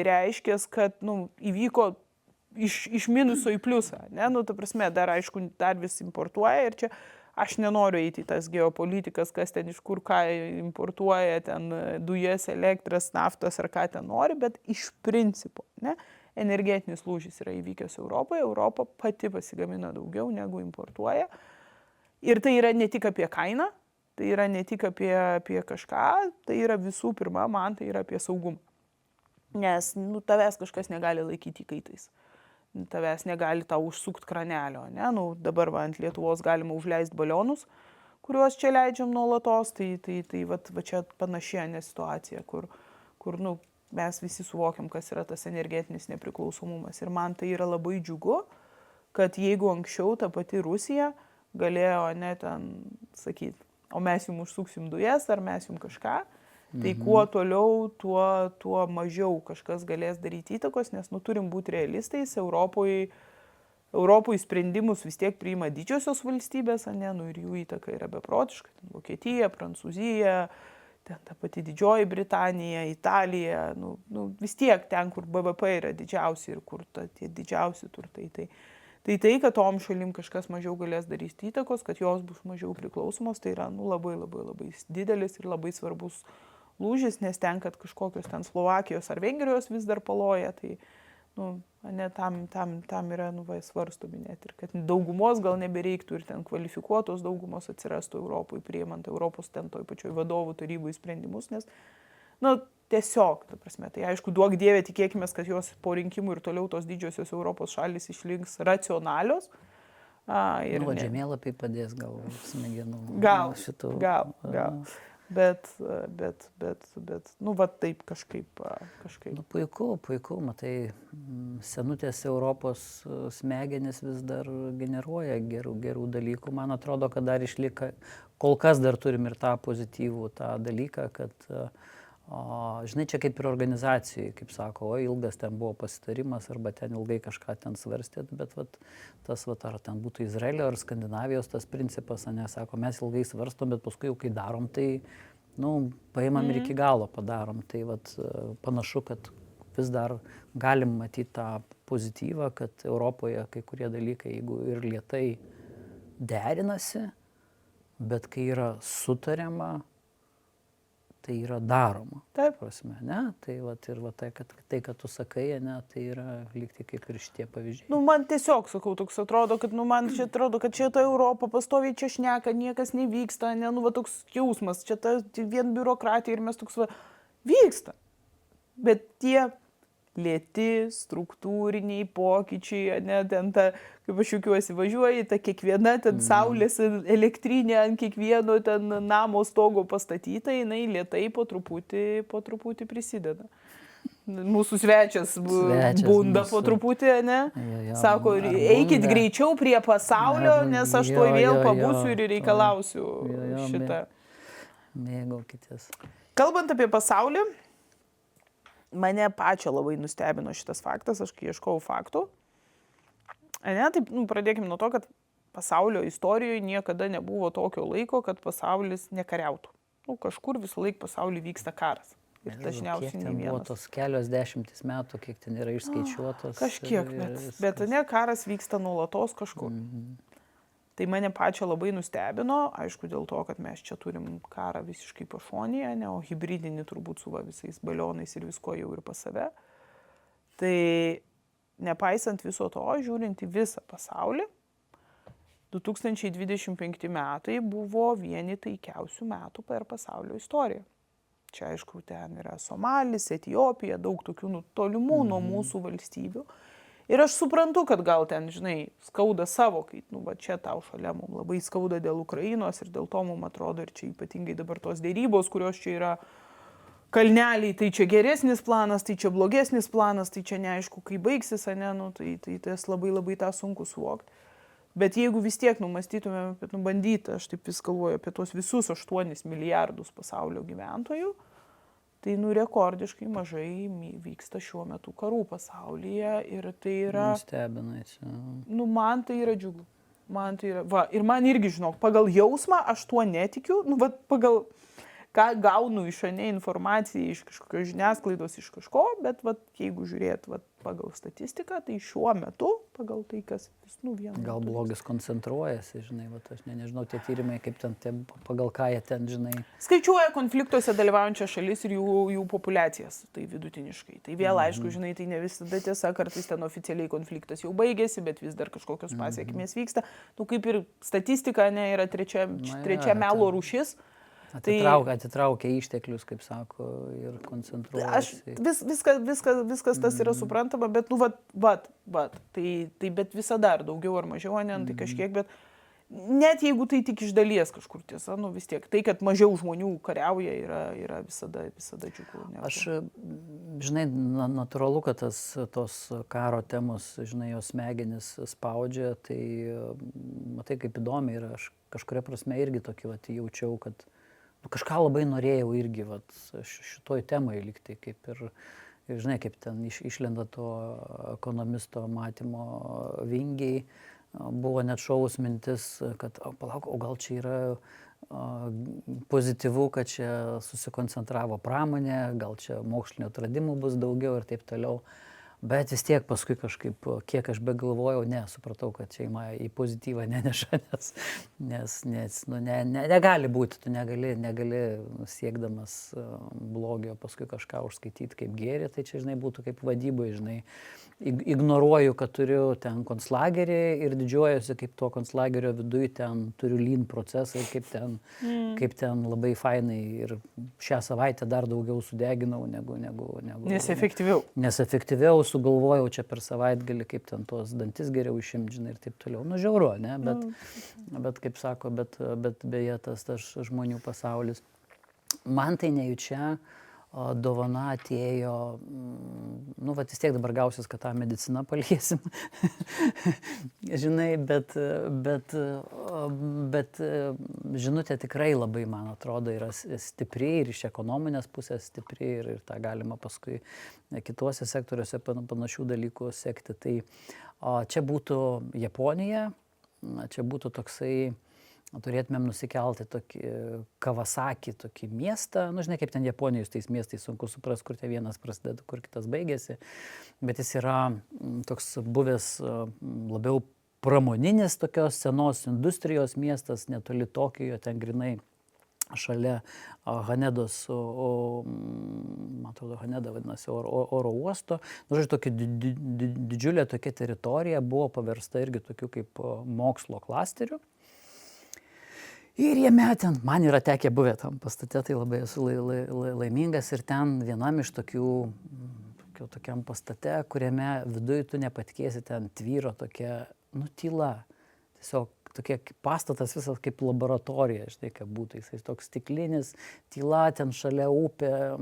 reiškia, kad įvyko iš minuso į pliusą, ne? Ta prasme, dar aišku, dar vis importuoja ir čia aš nenoriu eiti į tas geopolitikas, kas ten iš kur ką importuoja, ten dujas, elektras, naftas ar ką ten nori, bet iš principo, ne? Energetinis lūžis yra įvykęs Europoje, Europa pati pasigamina daugiau negu importuoja. Ir tai yra ne tik apie kainą, tai yra ne tik apie kažką, tai yra visų pirma, man tai yra apie saugumą. Nes tavęs kažkas negali laikyti įkaitais. Tavęs negali tau užsukti kranelio, ne? Dabar ant Lietuvos galima užleisti balionus, kuriuos čia leidžiam nuolatos, tai va čia panaši situacija, kur mes visi suvokiam, kas yra tas energetinis nepriklausomumas. Ir man tai yra labai džiugu, kad jeigu anksčiau ta pati Rusija galėjo ten sakyti, o mes jums užsuksim dujas, ar mes jums kažką, tai kuo toliau, tuo mažiau kažkas galės daryti įtakos, nes turim būti realistais. Europoje sprendimus vis tiek priima didžiosios valstybės, ir jų įtaka yra beprotiška. Vokietija, Prancūzija, ten ta pati Didžioji Britanija, Italija, vis tiek ten, kur BVP yra didžiausi ir kur tie didžiausi turtai. Tai, kad tom šalim kažkas mažiau galės daryti įtakos, kad jos bus mažiau priklausomos, tai yra labai labai labai didelis ir labai svarbus lūžis, nes ten, kad kažkokios ten Slovakijos ar Vengrijos vis dar paloja, tai tam yra svarstomi net ir kad daugumos gal nebereiktų ir ten kvalifikuotos daugumos atsirastų Europoje, priimant Europos ten toj pačioj vadovų tarybų sprendimus, nes tiesiog, ta prasme, tai aišku, duok Dieve, tikėkime, kad jos po rinkimų ir toliau tos didžiosios Europos šalys išliks racionalios. Žemėlapiai padės gal smegenų. Gal. Bet, va taip kažkaip. Puiku, matai, senutės Europos smegenis vis dar generuoja gerų dalykų. Man atrodo, kad dar išlieka, kol kas dar turim ir tą pozityvų tą dalyką, kad, žinai, čia kaip ir organizacijai, kaip sako, ilgas ten buvo pasitarimas, arba ten ilgai kažką ten svarstėt, bet ar ten būtų Izraelio ar Skandinavijos tas principas, sako, mes ilgai svarstom, bet paskui jau kai darom, tai, paimam ir iki galo padarom. Tai panašu, kad vis dar galim matyti tą pozityvą, kad Europoje kai kurie dalykai, jeigu ir lėtai derinasi, bet kai yra sutariama, tai yra daroma. Taip. Prasme, ne? Tai kad tu sakai, ne, tai yra lygtai kaip ir šitie pavyzdžiai. Man tiesiog, sakau, toks atrodo, kad man čia atrodo, kad čia ta Europa pastoviai čia šneka, niekas nevyksta, ne, toks jausmas, čia ta vien biurokratija ir mes toks vyksta. Bet tie lėti, struktūriniai pokyčiai, ne, ten ta, kaip aš juokiuosi, važiuoji, ta kiekviena ten saulės elektrinė ant kiekvieno ten namo stogo pastatyta, jinai lėtai po truputį prisideda. Mūsų svečias bunda po truputį, ne? Sako, eikit greičiau prie pasaulio, nes aš tuoj vėl pabūsiu ir reikalausiu šitą. Mėgaukitės. Kalbant apie pasaulį, mane pačią labai nustebino šitas faktas, aš kai ieškojau faktų. Taip, pradėkime nuo to, kad pasaulio istorijoje niekada nebuvo tokio laiko, kad pasaulis nekariautų. Kažkur visą laiką pasaulyje vyksta karas. Ir dažniausiai ne vienas. Buvo tos kelios dešimtis metų, kiek ten yra išskaičiuotas. Kažkiek, bet karas vyksta nuolatos kažkur. Tai mane pačią labai nustebino, aišku, dėl to, kad mes čia turim karą visiškai pašonėje, o hibridinį turbūt su visais balionais ir visko jau ir pas save. Tai nepaisant viso to, žiūrint į visą pasaulį, 2025 metai buvo vieni taikiausių metų per pasaulio istoriją. Čia, aišku, ten yra Somalis, Etiopija, daug tokių tolimų nuo mūsų valstybių. Ir aš suprantu, kad gal ten, žinai, skauda savo, kai, čia tau šalia mums labai skauda dėl Ukrainos ir dėl to mums atrodo ir čia ypatingai dabar tos dėrybos, kurios čia yra, kalneliai, tai čia geresnis planas, tai čia blogesnis planas, tai čia neaišku, kai baigsis, ane, nu, tai tas labai tą sunku suvokti. Bet jeigu vis tiek numastytumėm, bandyti, aš taip vis galvoju apie tuos visus 8 milijardus pasaulio gyventojų, tai rekordiškai mažai vyksta šiuo metu karų pasaulyje ir tai yra... Stebinai. Man tai yra džiugu. Ir man irgi, žinok, pagal jausmą aš tuo netikiu, pagal ką gaunu iš informaciją, iš kažkokios žiniasklaidos, iš kažko, bet jeigu žiūrėt pagal statistiką, tai šiuo metu, pagal tai, kas vienu Gal blogis koncentruojasi, žinai, aš nežinau, tie tyrimai, kaip ten, pagal ką jie ten, žinai. Skaičiuoja konfliktuose dalyvaujančias šalis ir jų populiacijas, tai vidutiniškai. Tai vėl, aišku, žinai, tai ne visada tiesa, kartais ten oficialiai konfliktas jau baigėsi, bet vis dar kažkokios pasiekmės vyksta. Kaip ir statistika, yra trečia melo rūšis. Atitraukia išteklius, kaip sako, ir koncentruojasi. Viskas tas yra suprantama, bet, tai bet visada ar daugiau ar mažiau, tai kažkiek, bet net jeigu tai tik iš dalies kažkur tiesa, vis tiek, tai, kad mažiau žmonių kariauja, yra visada džiugu. Aš, žinai, natūralu, kad tos karo temos, žinai, jos smegenis spaudžia, tai matai, kaip įdomi ir aš kažkuria prasme irgi tokį jaučiau, kad kažką labai norėjau irgi šitoj temai likti, kaip ir, žinai, kaip ten išlenda to ekonomisto matymo vingiai, buvo net šaus mintis, kad palauk, o gal čia yra pozityvu, kad čia susikoncentravo pramonė, gal čia mokslinio atradimų bus daugiau ir taip toliau. Bet vis tiek paskui kažkaip, kiek aš begalvojau, supratau, kad šeima į pozityvą neneša, nes negali būti, tu negali siekdamas blogio paskui kažką užskaityti kaip gėrį, tai čia, žinai, būtų kaip vadybai, žinai, ignoruoju, kad turiu ten konclagerį ir didžiuojuosi, kaip to konclagerio viduje ten turiu lean procesą ir kaip ten labai fainai ir šią savaitę dar daugiau sudeginau negu Nesefektyviau sugalvojau čia per savaitgalį, kaip ten tuos dantis geriau išimti, žinai, ir taip toliau. Žiauru, ne? Bet kaip sako, bet beje tas žmonių pasaulis. Man tai nejučia dovana atėjo, vis tiek dabar gausis, kad tą mediciną paliesim, žinai, bet žinutė tikrai labai, man atrodo, yra stipri ir iš ekonominės pusės stipri ir tą galima paskui kituose sektoriuose panašių dalykų sekti. Tai čia būtų Japonija, čia būtų toksai, turėtumėm nusikelti tokį Kawasaki, tokį miestą. Žinai, kaip ten Japonijos tais miestais sunku supras, kur tie vienas prasideda, kur kitas baigėsi. Bet jis yra toks buvęs labiau pramoninis tokios senos industrijos miestas, netoli Tokijo, ten grinai šalia Hanedos, man atrodo, Haneda vadinasi, oro uosto. Žodžiu, tokia didžiulė tokia teritorija buvo paversta irgi tokiu kaip mokslo klasteriu. Ir jame ten, man yra tekę buvę tam pastate, tai labai esu laimingas ir ten vienam iš tokiam pastate, kuriame viduje tu nepatikėsi, ten tvyro tokia, tyla. Tiesiog tokia pastatas visas kaip laboratorija, žinai, kaip būtų, jisai toks stiklinis, tyla, ten šalia upė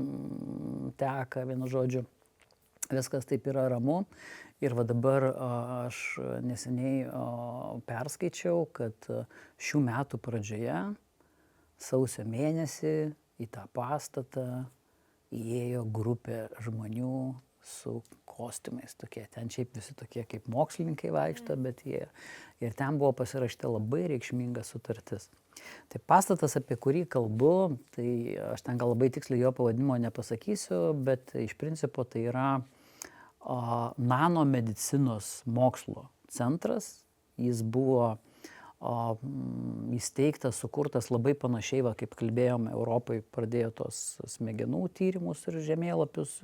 teka, vienu žodžiu, viskas taip yra ramu. Ir dabar aš neseniai perskaičiau, kad šių metų pradžioje, sausio mėnesį, į tą pastatą įėjo grupė žmonių su kostiumais tokie. Ten šiaip visi tokie kaip mokslininkai vaikšto, bet jie. Ir ten buvo pasirašyta labai reikšminga sutartis. Tai pastatas, apie kurį kalbu, tai aš ten gal labai tiksliai jo pavadinimo nepasakysiu, bet iš principo tai yra nanomedicinos mokslo centras. Jis buvo įsteigtas, sukurtas labai panašiai, kaip kalbėjome, Europai pradėjo tos smegenų tyrimus ir žemėlapius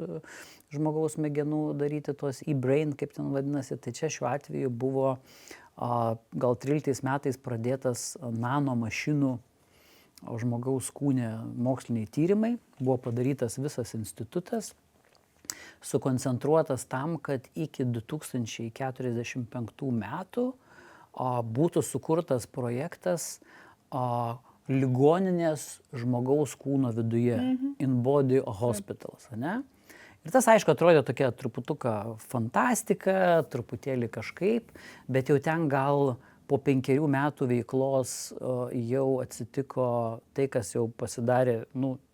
žmogaus smegenų daryti, tuos e-brain, kaip ten vadinasi. Tai čia šiuo atveju buvo gal 13 metais pradėtas nanomašinų žmogaus kūne moksliniai tyrimai. Buvo padarytas visas institutas, sukoncentruotas tam, kad iki 2045 metų būtų sukurtas projektas ligoninės žmogaus kūno viduje, in body hospitals, ne? Ir tas, aišku, atrodė tokia truputuką fantastika, truputėlį kažkaip, bet jau ten gal po 5 metų veiklos jau atsitiko tai, kas jau pasidarė,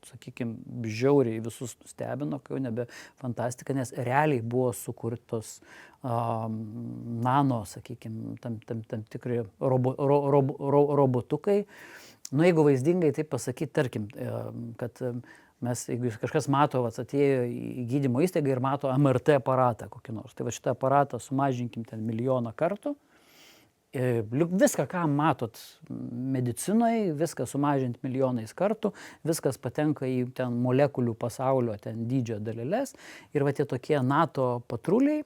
sakykime, žiauriai visus nustebino, kai jau nebe fantastika, nes realiai buvo sukurtos nano, sakykime, tam tikri robotukai. Jeigu vaizdingai taip pasakyti, tarkim, kad mes, jeigu kažkas mato, atėjo į gydymo įstaigą ir mato MRT aparatą kokį nors, tai va šitą aparatą sumažinkim ten 1 000 000 kartų. Viską, ką matot medicinoje, viską sumažinti milijonais kartų, viskas patenka į ten molekulių pasaulio ten dydžio daleles. Ir va tie tokie NATO patruliai,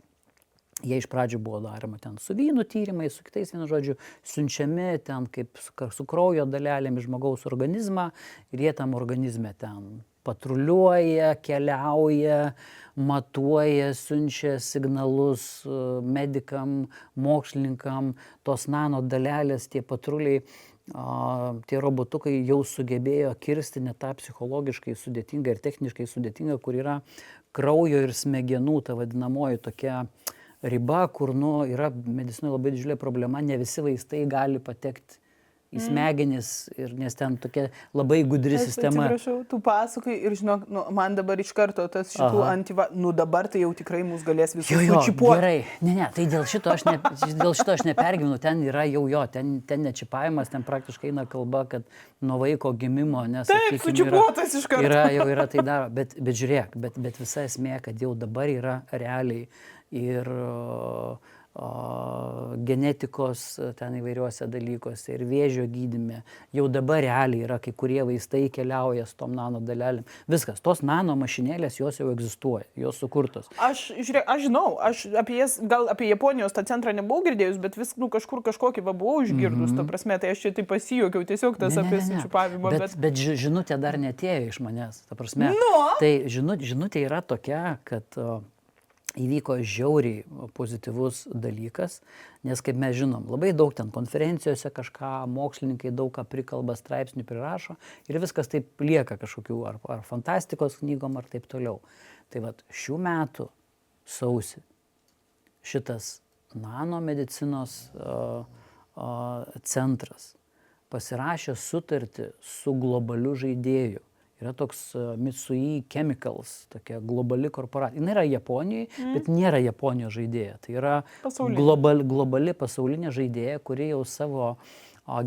jie iš pradžių buvo daroma ten su vynų tyrimai, su kitais, vienu žodžiu, siunčiami ten kaip su kraujo dalelėmis žmogaus organizmą ir jie tam organizme ten patruliuoja, keliauja, matuoja, siunčia signalus medikam, mokslininkam, tos nano dalelės, tie patruliai, tie robotukai jau sugebėjo kirsti net tą psichologiškai sudėtingą ir techniškai sudėtingą, kur yra kraujo ir smegenų, ta vadinamoji tokia riba, kur yra medicinoje labai didžiulė problema, ne visi vaistai gali patekti į smegenis, nes ten tokia labai gudri sistema. Atsiprašau, tu pasakai ir žinok, man dabar iš karto tas šitų dabar tai jau tikrai mus galės visus sučipuoti. Gerai, ne, tai dėl šito aš nepergyvenu, ten yra ten nečipavimas, ten praktiškai eina kalba, kad nuo vaiko gimimo, nes taip, sučipuotas iš karto. Yra tai daro, bet žiūrėk, bet visa esmė, kad jau dabar yra realiai ir genetikos ten įvairiuose dalykuose ir vėžio gydyme. Jau dabar realiai yra, kai kurie vaistai keliauja su tom nano dalelėm. Viskas, tos nano mašinėlės, jos jau egzistuoja, jos sukurtos. Aš žinau, gal apie Japonijos tą centrą nebuvau girdėjus, bet vis kažkur kažkokį buvau išgirdus, ta prasme, tai aš čia taip pasijuokiau, tiesiog tas apie sučipavimą. Bet žinutė dar netėjo iš manęs, ta prasme. Tai žinutė yra tokia, kad įvyko žiauriai pozityvus dalykas, nes kaip mes žinom, labai daug ten konferencijose kažką, mokslininkai daug ką prikalba, straipsnių prirašo ir viskas taip lieka kažkokių ar fantastikos knygom ar taip toliau. Tai vat šių metų sausį šitas nanomedicinos centras pasirašė sutartį su globaliu žaidėju. Yra toks Mitsui Chemicals, tokia globali korporacija. Jis yra Japonijoje, bet nėra Japonijos žaidėja. Tai yra globali pasaulinė žaidėja, kuri jau savo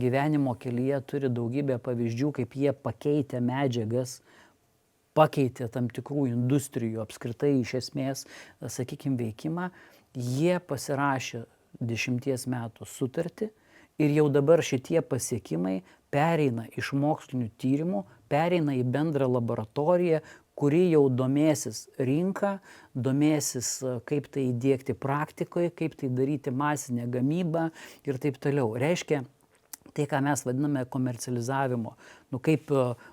gyvenimo kelyje turi daugybę pavyzdžių, kaip jie pakeitė medžiagas, pakeitė tam tikrų industrijų apskritai iš esmės, sakykime, veikimą. Jie pasirašė 10 metų sutartį ir jau dabar šitie pasiekimai pereina iš mokslinių tyrimų, pereina į bendrą laboratoriją, kuri jau domėsis rinką, domėsis, kaip tai įdiegti praktikoje, kaip tai daryti masinę gamybą ir taip toliau. Reiškia, tai, ką mes vadiname komercializavimo, kaip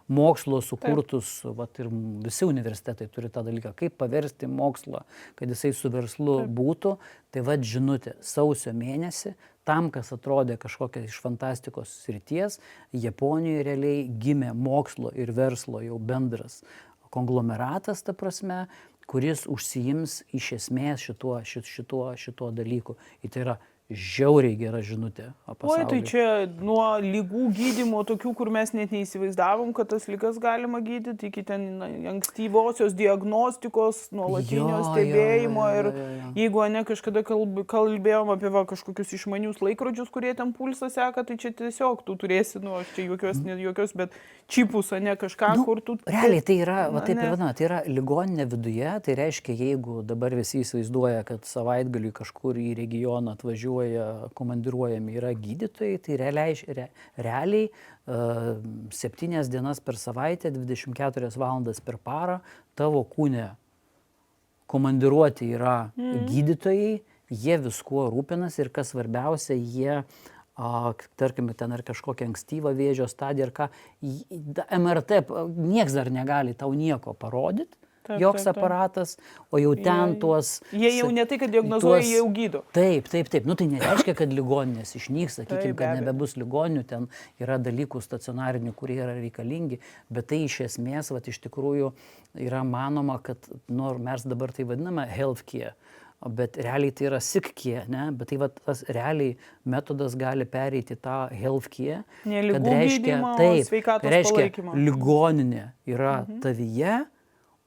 mokslo sukurtus, ir visi universitetai turi tą dalyką, kaip paversti mokslą, kad jisai su verslu būtų, tai žinutė, sausio mėnesį, tam, kas atrodė kažkokia iš fantastikos srities, Japonijoje realiai gimė mokslo ir verslo jau bendras konglomeratas, ta prasme, kuris užsiims iš esmės šituo dalyku. Ir tai yra žiauriai gera žinutė pasaulyje. Tai čia nuo lygų gydymo tokių, kur mes net neįsivaizdavom, kad tas ligas galima gydyti, iki ten ankstyvosios diagnostikos, nuolatinio stebėjimo. Ir jeigu kažkada kalbėjom apie kažkokius išmanius laikrodžius, kurie ten pulsą seka, tai čia tiesiog tu turėsi, aš čia jokios, bet čipus, kažką, kur tu... Realiai tai yra, tai yra ligoninė viduje, tai reiškia, jeigu dabar visi įsivaizduoja, kad savaitgaliui kažkur į regioną atvažiuoja komandiruojami yra gydytojai, tai realiai 7 dienas per savaitę, 24 valandas per parą tavo kūne komandiruoti yra gydytojai, jie viskuo rūpinasi ir kas svarbiausia, jie, tarkime, ten ar kažkokią ankstyvą vėžio stadiją ar ką, MRT nieks dar negali tau nieko parodyti, joks aparatas, o jau ten tuos... Jie jau ne tai, kad diagnozuoja, jie jau gydo. Taip. Nu tai nereiškia, kad ligoninės išnyks, sakykime, kad nebebus ligoninių, ten yra dalykų stacionarinių, kurie yra reikalingi, bet tai iš esmės, iš tikrųjų yra manoma, kad mes dabar tai vadiname healthcare, bet realiai tai yra sick-care, ne? Bet tai tas realiai metodas gali pereiti tą healthcare, kad reiškia, palaikymą. Ligoninė yra tavyje,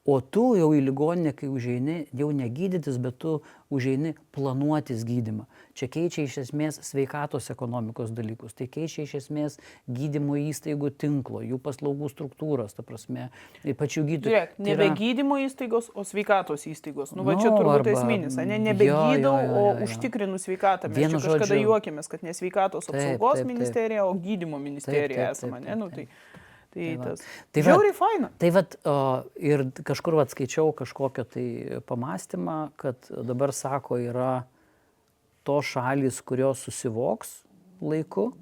o tu jau į ligoninę, kai užeini, jau negydytis, bet tu užeini planuotis gydymą. Čia keičia iš esmės sveikatos ekonomikos dalykus, tai keičia iš esmės gydymo įstaigų tinklo, jų paslaugų struktūros, ta prasme, pačių gydytojų. Žiūrėk, nebe gydymo įstaigos, o sveikatos įstaigos. Čia turbūt esminis, nebegydau, o užtikrinu sveikatą. Mes čia kažkada juokėmės, kad ne sveikatos apsaugos ministerija, o gydymo ministerija esame. Tai žiauriai faina. Tai ir kažkur skaičiau kažkokią tai pamastymą, kad dabar sako, yra to šalys, kurios susivoks laiku.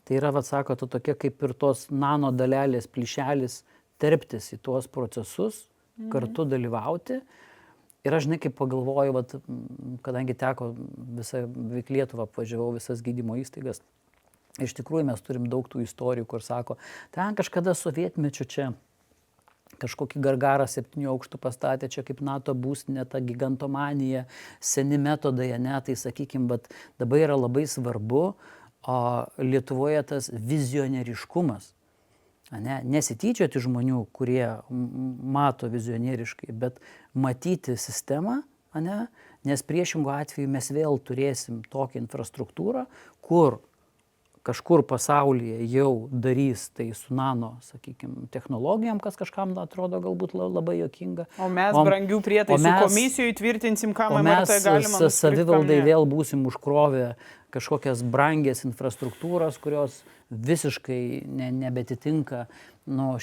Tai yra, sako, tokia kaip ir tos nano dalelės, plyšelis terptis į tuos procesus, kartu dalyvauti. Ir aš, kaip pagalvoju, kadangi teko visą Lietuvą apvažiavau, visas gydymo įstaigas, iš tikrųjų mes turim daug tų istorijų, kur sako, ten kažkada sovietmečiu čia kažkokį Gargarą 7 aukštų pastatė, čia kaip NATO būstinė, ta gigantomanija, seni metodai, tai sakykime, bet dabar yra labai svarbu Lietuvoje tas vizionieriškumas. Nesityčioti žmonių, kurie mato vizionieriškai, bet matyti sistemą, nes priešingų atveju mes vėl turėsim tokią infrastruktūrą, kur kažkur pasaulyje jau darys tai su nano, sakykime, technologijom, kas kažkam atrodo galbūt labai juokinga. O mes brangių prietaisų komisijoje tvirtinsim, ką MRT galima nusipirkti. O mes savivaldai vėl būsim užkrovę kažkokias brangės infrastruktūras, kurios visiškai nebetitinka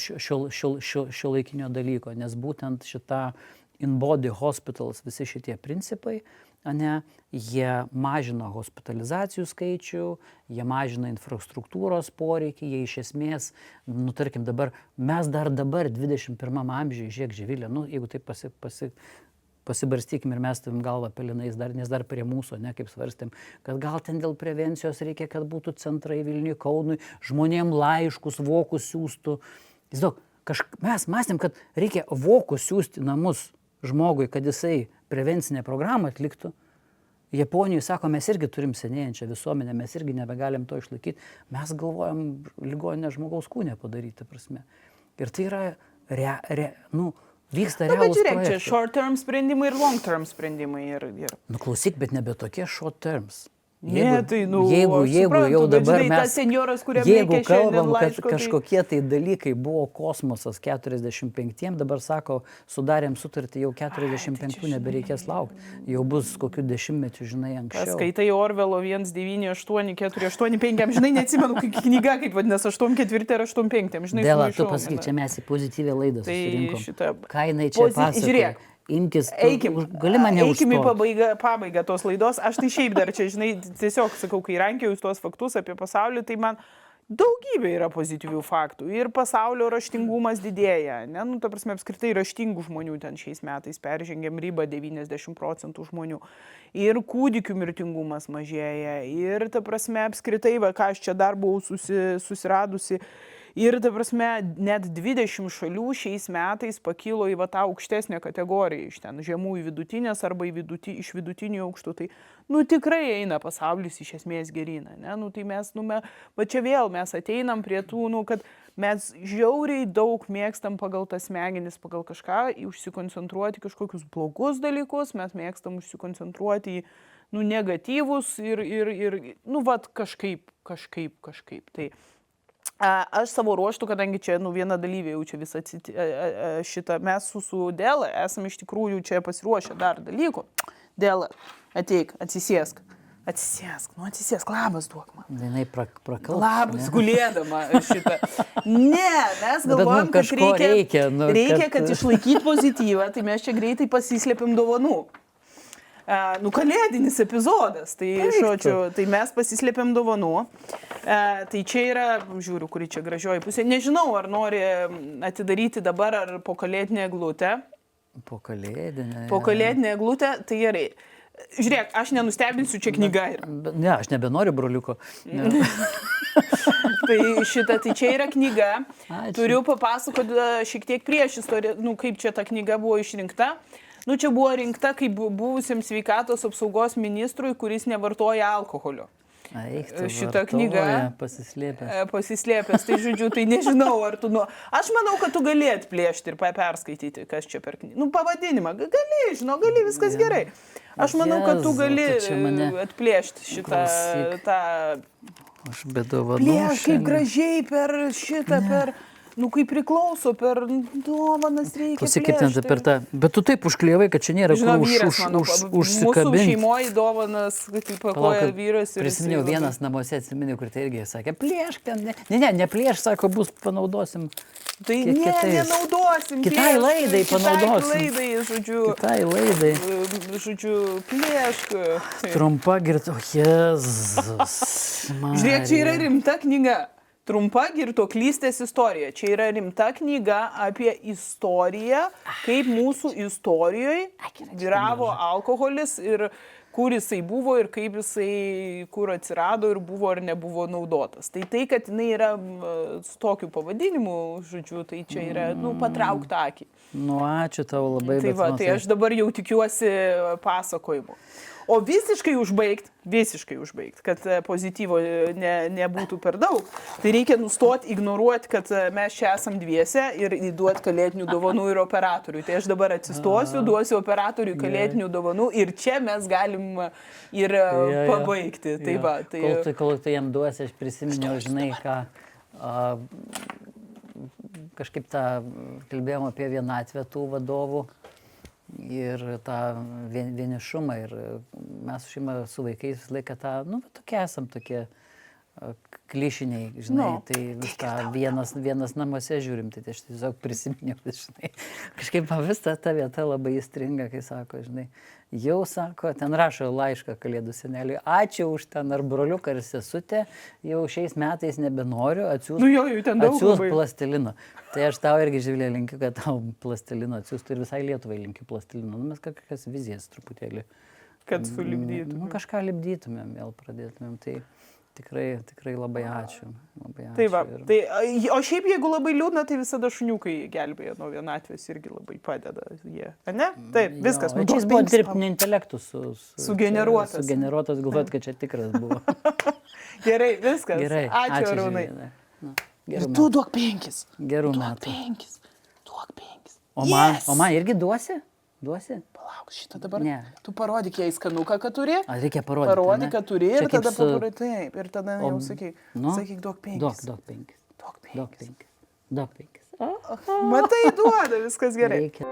šiuolaikinio dalyko, nes būtent šita in-body hospitals, visi šitie principai, jie mažina hospitalizacijų skaičių, jie mažina infrastruktūros poreikį, jie iš esmės, tarkim dabar, mes dar dabar 21 amžiuje, žiūrėk Živilė, jeigu taip pasibarstykim ir mes tavim galvą pelinais, nes dar prie mūsų, kaip svarstėm, kad gal ten dėl prevencijos reikia, kad būtų centrai Vilniui, Kaunui, žmonėm laiškus, vokus siūstų. Mes mąstėm, kad reikia vokus siūsti namus žmogui, kad jisai prevencinę programą atliktų. Japonijoje sako, mes irgi turim senėjančią visuomenę, mes irgi nebegalim to išlaikyti. Mes galvojam ligoninę žmogaus kūnę padaryti, prasme. Ir tai yra, vyksta realūs projektai. Bet žiūrėk, čia short-term sprendimai ir long-term sprendimai. Klausyk, bet nebe tokie short-terms. Jeigu jau dabar mes, jeigu kalbam, kad laiško, kažkokie tai dalykai buvo kosmosas 45, dabar sako, sudarėm sutartį, jau 45 nebereikės laukti, jau bus kokių 10 metų, anksčiau. Skaitai Orvelo 1984-85, neatsimenu, knyga, kaip vadinasi, 84 ar 85, Dėla, tu pasakyk, čia mes į pozityvę laidą susirinkom. Ką jinai čia pasakoja? Žiūrėk. Gali mane užstoti. Eikim į pabaigą tos laidos. Aš tai šiaip dar čia, tiesiog sakau, kai rankėjau tuos faktus apie pasaulį, tai man daugybė yra pozityvių faktų. Ir pasaulio raštingumas didėja. Ta prasme, apskritai raštingų žmonių ten šiais metais peržengėm ribą 90% žmonių. Ir kūdikių mirtingumas mažėja. Ir ta prasme, apskritai, ką aš čia dar buvau susiradusi. Ir, ta prasme, net 20 šalių šiais metais pakilo į tą aukštesnę kategoriją, iš ten žemų į vidutinės arba iš vidutinių aukštų. Tai, tikrai eina pasaulis iš esmės gerina. Tai mes, čia vėl mes ateinam prie tų, kad mes žiauriai daug mėgstam pagal tas smegenis, pagal kažką, užsikoncentruoti kažkokius blogus dalykus, mes mėgstam užsikoncentruoti į, negatyvus ir kažkaip. Tai aš savo ruoštų, kadangi čia viena dalyvė jau čia visą šitą, mes su Dėla esame iš tikrųjų čia pasiruošę dar dalykų. Dėla, ateik, atsisėsk, labas duok man. Jinai prakalbs. Labas, gulėdama šitą. Ne, mes galvojam, kad reikia, kad išlaikyti pozityvą, tai mes čia greitai pasislėpim dovanų. Kalėdinis epizodas, tai mes pasislėpėm dovanų. Tai čia yra, žiūriu, kuri čia gražioji pusė. Nežinau, ar nori atidaryti dabar ar po kalėdinę eglutę. Po kalėdinę. Po kalėdinę eglutę, tai gerai. Žiūrėk, aš nenustebinsiu, čia knyga yra. Ne, aš nebenoriu broliuko. Ne. Tai čia yra knyga. Ačiū. Turiu papasakoti šiek tiek prieš istoriją, kaip čia ta knyga buvo išrinkta. Čia buvo rinkta kaip buvusiam sveikatos apsaugos ministrui, kuris nevartoja alkoholio. Šitą knygą pasislėpęs, tai žodžiu, tai nežinau, ar tu Aš manau, kad tu gali atplėšti ir perskaityti, kas čia per knygą. Pavadinimą, gali, viskas gerai. Aš manau, kad tu gali atplėšti šitą tą... Aš be dovanų. Plėš, kaip gražiai per šitą, per... kaip priklauso, per dovanas reikia plėšti. Kaip ten per tą... Bet tu taip užklievai, kad čia nėra kur užsikabinti. Mūsų šeimoje dovanas, kaip pakoja vyras ir... Prisiminiau vienas namuose, atsiminiau, kur tai irgi sakė, plėšk ten. Ne plėšk, sako, bus panaudosim. Tai nenaudosim. Kitai laidai panaudosim. Kitai laidai, žodžiu, plėšk. Trumpa girto, Jėzus. Žiūrėk, čia yra rimta knyga. Trumpa girtuoklystės istorija. Čia yra rimta knyga apie istoriją, kaip mūsų istorijoje vyravo alkoholis ir kur jisai buvo ir kaip jisai kur atsirado ir buvo ar nebuvo naudotas. Tai, kad jinai yra su tokiu pavadinimu, žodžiu, tai čia yra, patraukta akį. Ačiū tau labai. Tai aš dabar jau tikiuosi pasakojimu. O visiškai užbaigt, kad pozityvo nebūtų per daug, tai reikia nustoti ignoruoti, kad mes čia esam dviese ir įduoti kalėdinių dovanų ir operatoriui. Tai aš dabar atsistosiu, duosiu operatoriui kalėdinių dovanų ir čia mes galim ir pabaigti. Kol tu jam duosi, aš prisiminiau, žinai, ką kažkaip kalbėjom apie vienatvę tų vadovų. Ir tą vienišumą ir mes šeima su vaikais visą laiką tokie esam, tokie klišiniai, žinai, tai viską vienas namuose žiūrim, tai aš tiesiog prisiminiau, žinai, kažkaip vis ta vieta labai įstringa, kai sako, žinai, jau sako, ten rašo laišką Kalėdų seneliui, ačiū už ten ar broliuką ar sesutę, jau šiais metais nebenoriu, atsiųsk plastilino. Tai aš tau irgi, Živilė, linkiu, kad tau plastilino atsiųstų ir visai Lietuvai linkiu plastilino. Mes kažkokias vizijas truputėlį. Kad sulipdytumėm. Kažką lipdytumėm, vėl pradėtumėm. Tai tikrai labai ačiū. Tai va, o šiaip jeigu labai liūdna, tai visada šuniukai gelbėja nuo vienatvės irgi labai padeda jie. Ne? Taip, viskas. Čia jis buvo dirbtiniu intelektu sugeneruotas. Sugeneruotas, galvojat, kad čia tikras buvo. Gerai, viskas. Gerai, ačiū, Arūnai. Ir tu duok 5. Gerų metų. Duok 5. O man irgi duosi? Duosi? Palauk, šitą dabar. Ne. Tu parodyk jai skanuką, kad turi. Reikia parodyti. Parodyk, kad turi ir tada parodai taip. Ir tada jau sakyk, duok 5. Duok 5. Duok 5. Duok 5. Matai, duoda, viskas gerai. Reikia.